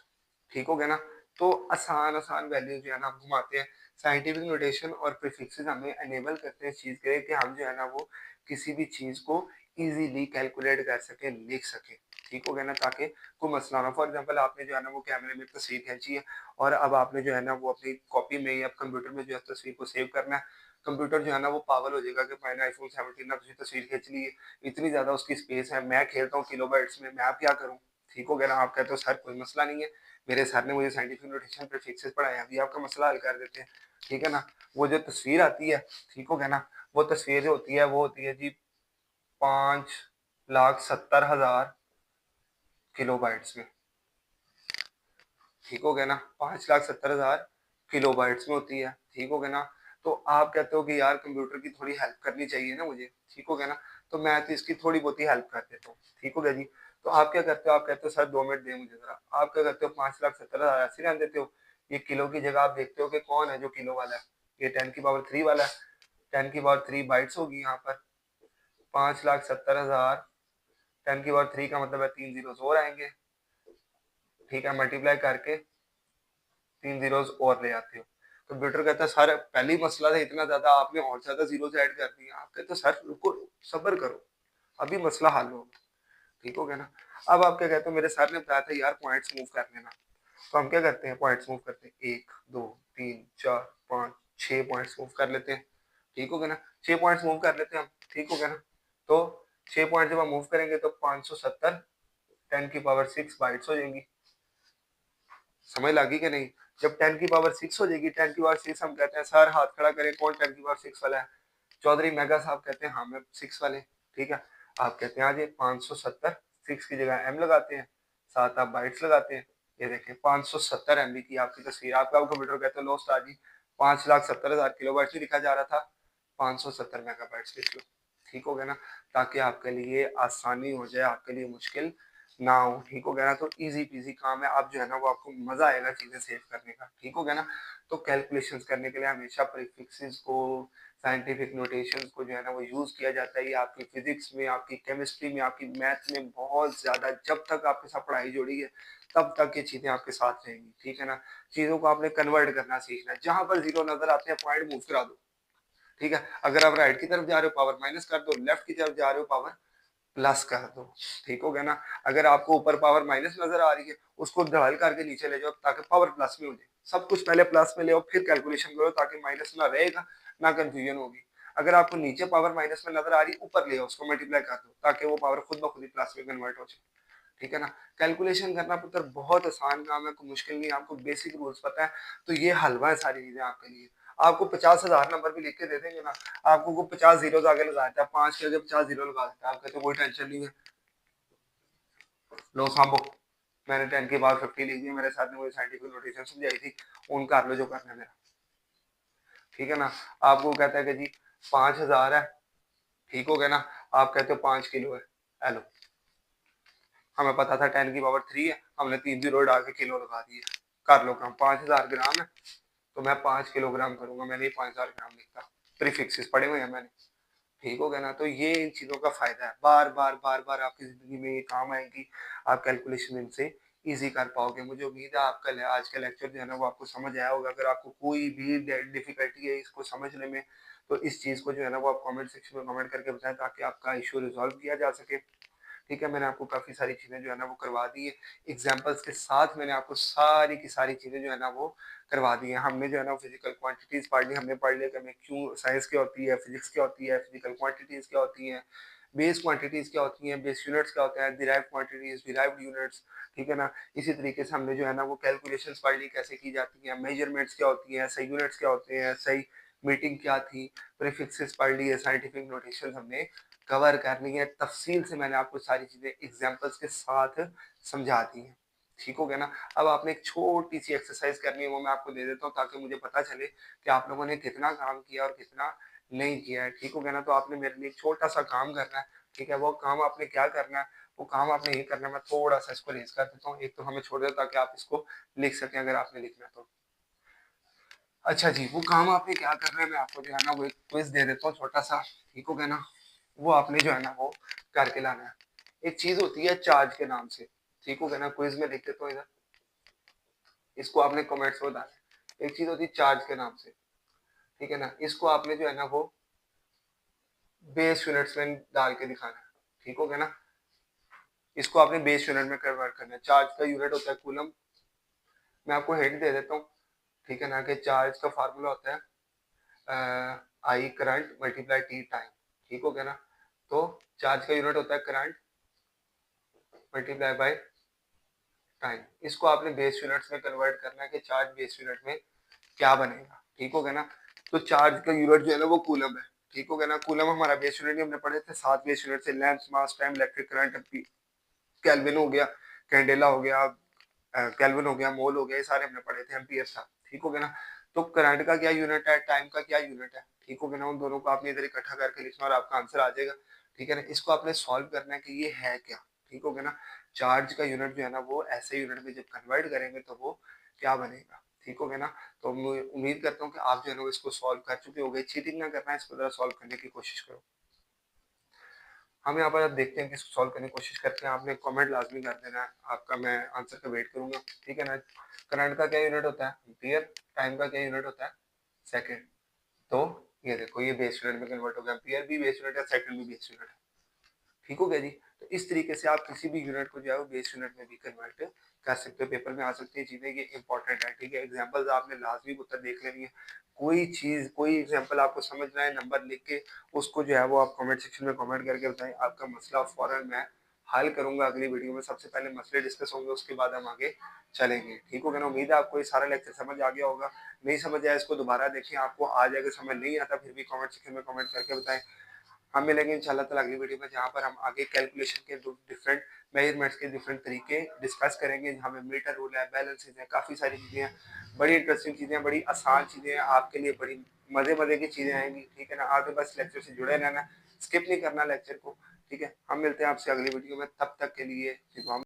ठीक हो गया ना? तो आसान आसान वैल्यू जो है ना हम घुमाते हैं। साइंटिफिक नोटेशन और प्रीफिक्सेस हमें एनेबल करते हैं इस चीज के लिए कि हम जो है ना वो किसी भी चीज को इजीली कैलकुलेट कर सके, लिख सके। ठीक हो गया ना? ताकि कोई मसला ना। फॉर एग्जांपल आपने जो है ना वो कैमरे में तस्वीर खींची है, और अब आपने जो है ना वो अपनी कॉपी में या कंप्यूटर में जो है तस्वीर को सेव करना है। कंप्यूटर जो है ना वो पागल हो जाएगा कि मैंने आईफोन 17 में तस्वीर खींच ली है, इतनी ज्यादा उसकी स्पेस है, मैं खेलता हूँ किलोबाइट्स में, मैं आप क्या करूँ? ठीक हो गया ना? आप कहते हो सर कोई मसला नहीं है, मेरे सर ने मुझे साइंटिफिक नोटेशन प्रीफिक्सेस पढ़ाए, अभी आपका मसला हल कर देते हैं। ठीक है ना? वो जो तस्वीर आती है, ठीक हो गया ना, वो तस्वीर जो होती है वो होती है जी 5,70,000 किलोबाइट्स में। ठीक हो गया ना? 5,70,000 किलोबाइट्स में होती है। ठीक हो गया ना? तो आप कहते हो कि यार कंप्यूटर की थोड़ी हेल्प करनी चाहिए ना मुझे। ठीक हो गया ना? तो मैं तो इसकी थोड़ी बहुत ही हेल्प कर देता हूँ। ठीक हो गया जी? तो आप क्या करते हो, आप कहते हो सर 2 मिनट दें मुझे जरा। आप क्या करते हो, 5,70,000 ऐसे रहने देते हो। ये किलो की जगह आप देखते हो कि कौन है जो किलो वाला है, ये 10 की पावर 3 वाला है। 10 की पावर 3 बाइट्स होगी यहाँ पर। 5,70,000 10 की पावर 3 का मतलब है 3 जीरो और आएंगे। ठीक है, मल्टीप्लाई करके 3 जीरोस और ले आते हो। कंप्यूटर कहता है सर पहले ही मसला था इतना ज्यादा, आपने और ज्यादा जीरोस ऐड कर दिए। आप कहते हो सर रुको, सब्र करो, अभी मसला हल होगा। ठीक हो गया ना? अब आप क्या कहते हो, मेरे सर ने बताया था यार पॉइंट्स मूव कर लेना। तो हम क्या करते हैं, पॉइंट्स मूव करते हैं, 1 2 3 4 5 6 पॉइंट्स मूव कर लेते हैं। ठीक हो गया ना? 6 पॉइंट्स मूव कर लेते हैं हम। ठीक हो गया ना? तो 6 पॉइंट जब हम मूव करेंगे तो 570 10 की पावर 6 बाइट्स हो जाएंगी। समझ लगी कि नहीं? जब 10 की पावर 6 हो जाएगी, 10 की पावर 6 हम कहते हैं सर हाथ खड़ा करें कौन 10 की पावर 6 वाला है। चौधरी मेगा साहब कहते हैं हाँ मैं 6 वाले, ठीक है। आप कहते हैं आज ये 570, 6 की जगह एम लगाते हैं, साथ आप बाइट्स लगाते हैं। ये देखें 570 एमबी की आपकी तस्वीर, आपका कंप्यूटर कहते हैं लो उस्ताद जी 5,70,000 किलोबाइट्स ही दिखा जा रहा था, 570 मेगाबाइट्स लिख लो, ठीक हो गया ना। ताकि आपके लिए आसानी हो जाए, आपके लिए मुश्किल ना हो, ठीक हो गया ना। तो इजी पीजी काम है, आप जो है ना वो आपको मजा आएगा चीजें सेव करने का, ठीक हो गया ना। तो कैलकुलेशंस करने के लिए हमेशा प्रीफिक्सेस को, साइंटिफिक नोटेशंस को जो है ना वो यूज किया जाता है। ये आपकी फिजिक्स में, आपकी केमिस्ट्री में, आपकी मैथ में बहुत ज्यादा, जब तक आपके साथ पढ़ाई जुड़ी है तब तक ये चीजें आपके साथ रहेंगी, ठीक है ना। चीजों को आपने कन्वर्ट करना सीखना है, जहां पर जीरो नजर आते हैं पॉइंट मूव करा दो, ठीक है। अगर आप राइट की तरफ जा रहे हो पावर माइनस कर दो, लेफ्ट की तरफ जा रहे हो पावर प्लस कर दो, ठीक हो गया ना। अगर आपको ऊपर पावर माइनस नजर आ रही है, उसको ढाल करके नीचे ले जाओ ताकि पावर प्लस में हो जाए। सब कुछ पहले प्लस में ले आओ फिर कैलकुलेशन करो, ताकि माइनस ना रहेगा ना कंफ्यूजन होगी। अगर आपको नीचे पावर माइनस में नजर आ रही है, ऊपर ले आओ उसको मल्टीप्लाई कर दो ताकि वो पावर खुद ब खुद ही प्लस में कन्वर्ट हो जाए, ठीक है ना। कैलकुलेशन करना पुत्र बहुत आसान काम है, कोई मुश्किल नहीं, आपको बेसिक रूल्स पता है तो ये हलवा है सारी चीजें आपके लिए। आपको 50,000 नंबर भी लिख के दे देंगे ना, आपको को 50 जीरो आगे लगा देता है, 5 के आगे 50 जीरो लगा देता है, आप कहते कोई टेंशन नहीं है, लो सांभो, मैंने 10 के बाद 50 लिख दी, मेरे साथ में कोई साइंटिफिक नोटेशन समझाई थी, उन कर लो जो करना है मेरा, ठीक है ना। आपको कहता है कि जी 5,000 है, ठीक हो गया ना। आप कहते हो 5 किलो है, हेलो, हमें पता था 10 की पावर 3 है, हमने 3 जीरो डाल के किलो लगा दिए, कर लो काम। 5,000 ग्राम है तो मैं 5 किलोग्राम करूंगा, मैंने ही 5,000 ग्राम लिखा, प्रीफिक्सेस पढ़े हुए हैं मैंने, ठीक हो गया ना। तो ये इन चीजों का फायदा है, बार बार बार बार आपकी जिंदगी में ये काम आएगी, आप कैलकुलेशन इनसे इजी कर पाओगे। मुझे उम्मीद है आपका आज का लेक्चर जो है ना वो आपको समझ आया होगा। अगर आपको कोई भी डिफिकल्टी है इसको समझने में, तो इस चीज को जो है ना वो आप कमेंट सेक्शन में कमेंट करके बताएं ताकि आपका इशू रिजॉल्व किया जा सके, ठीक है। मैंने आपको काफ़ी सारी चीज़ें जो है ना वो करवा दी है, एग्जाम्पल्स के साथ मैंने आपको सारी की सारी चीज़ें जो है ना वो करवा दी है। हमने जो है ना फिजिकल क्वांटिटीज़ पढ़ ली, हमने पढ़ लिया कि हमें क्यों साइंस क्या होती है, फिजिक्स क्या होती है, फिजिकल क्वांटिटीज़ क्या होती हैं, बेस क्वांटिटीज़ क्या होती हैं, बेस यूनिट्स क्या होता है, डिराइव क्वांटिटीज़, डिराइव्ड यूनिट्स, ठीक है ना। इसी तरीके से हमने जो है ना वो कैलकुलेशंस पढ़ ली कैसे की जाती हैं, मेजरमेंट्स क्या होती हैं, सही यूनिट्स क्या होते हैं, सही मीटिंग क्या थी, प्रीफिक्सेस पढ़ ली है, साइंटिफिक नोटेशन हमने कवर करनी है, तफसील से मैंने आपको सारी चीजें एग्जांपल्स के साथ समझा दी हैं, ठीक हो गया ना। अब आपने एक छोटी सी एक्सरसाइज करनी है, वो मैं आपको दे देता हूँ ताकि मुझे पता चले कि आप लोगों ने कितना काम किया और कितना नहीं किया है, ठीक हो गया ना। तो आपने मेरे लिए एक छोटा सा काम करना है, ठीक है। वो काम आपने क्या करना है, वो काम आपने ये करना है, मैं थोड़ा सा इसको रेज कर देता हूँ, एक तो हमें छोड़ दो ताकि आप इसको लिख सकें अगर आपने लिखना है तो। अच्छा जी, वो काम आपने क्या करना है, मैं आपको जो है ना वो एक क्विज दे देता हूँ छोटा सा, ठीक हो गया ना। वो आपने जो है ना वो करके लाना है। एक चीज होती है चार्ज के नाम से, ठीक हो गया ना। क्विज में लिख देता हूँ इधर, इसको आपने कमेंट्स में बताना है। एक चीज होती है चार्ज के नाम से, ठीक है ना। इसको आपने जो है ना वो बेस यूनिट्स में डाल के दिखाना है, ठीक हो गया ना। इसको आपने बेस यूनिट में कन्वर्ट करना है। चार्ज का यूनिट होता है कूलम, मैं आपको हिंट दे देता हूँ, ठीक है ना, कि चार्ज का फार्मूला होता है I current multiply T time, ठीक हो गया ना। तो चार्ज का यूनिट होता है करंट मल्टीप्लाई बाय टाइम। इसको आपने बेस यूनिट्स में कन्वर्ट करना है कि चार्ज बेस यूनिट में क्या बनेगा, ठीक हो गया ना। तो चार्ज का यूनिट जो है ना वो कूलम है, ठीक हो गया ना। कूलम हमारा बेस यूनिट हमने पढ़े थे 7 बेस यूनिट से, लेंथ, मास, टाइम, इलेक्ट्रिक करंट, केल्विन हो गया, कैंडेला हो गया, केल्विन हो गया, मोल हो गया, ये सारे हमने पढ़े थे, एम्पियर था, ठीक हो गया ना। तो करंट का क्या यूनिट है, टाइम का क्या यूनिट है, ठीक हो गया ना। उन दोनों को आपने इधर इकट्ठा करके लिखना और आपका आंसर आ जाएगा, ठीक है ना। इसको आपने सॉल्व करना है कि ये है क्या, ठीक हो गया ना। चार्ज का यूनिट जो है ना वो ऐसे यूनिट में जब कन्वर्ट करेंगे तो वो क्या बनेगा, ठीक हो गया ना। तो मैं उम्मीद करता हूँ कि आप जो है ना इसको सॉल्व कर चुके हो गए। चीटिंग ना करना है, इसको जरा सॉल्व करने की कोशिश करो। हम यहाँ पर अब देखते हैं कि इसको सॉल्व करने की कोशिश करते हैं। आपने कमेंट लाजमी कर देना है, आपका मैं आंसर का वेट करूंगा, ठीक है ना। करंट का क्या यूनिट होता है, एम्पियर। टाइम का क्या यूनिट होता है, सेकंड। तो ये देखो ये बेस यूनिट में कन्वर्ट हो गया, एम्पियर भी बेस यूनिट है, सेकंड भी बेस यूनिट है, ठीक हो गया जी। तो इस तरीके से आप किसी भी यूनिट को जो है वो बेस यूनिट में भी कन्वर्ट कर सकते हो। पेपर में आ सकती है चीजें, ये इंपॉर्टेंट है, ठीक है। एग्जाम्पल्स आपने लाजमी उत्तर देख लेनी है। कोई चीज, कोई एग्जाम्पल आपको समझना है, नंबर लिख के उसको जो है वो आप कमेंट सेक्शन में कमेंट करके बताएं, आपका मसला फौरन मैं हल करूँगा अगली वीडियो में। सबसे पहले मसले डिस्कस होंगे, उसके बाद हम आगे चलेंगे। ठीक हो गया ना? उम्मीद है आपको ये सारा लेक्चर समझ आ गया होगा। नहीं समझ आया इसको दोबारा देखें, आपको आ जाएगा समझ। नहीं आता फिर भी कमेंट सेक्शन में कमेंट करके बताएँ। हम मिलेंगे इंशाल्लाह ताला अगली वीडियो में, जहाँ पर हम आगे कैलकुलेशन के डिफरेंट मेजरमेंट्स के डिफरेंट तरीके डिस्कस करेंगे। जहाँ में मीटर रूल है, बैलेंसेस है, काफ़ी सारी चीज़ें हैं, बड़ी इंटरेस्टिंग चीज़ें हैं, बड़ी आसान चीज़ें हैं, आपके लिए बड़ी मज़े-मज़े की चीज़ें आएँगी। ठीक है ना? आगे बस लेक्चर से जुड़े रहना, स्किप नहीं करना लेक्चर को। ठीक है? हम मिलते हैं आपसे अगली वीडियो में, तब तक के लिए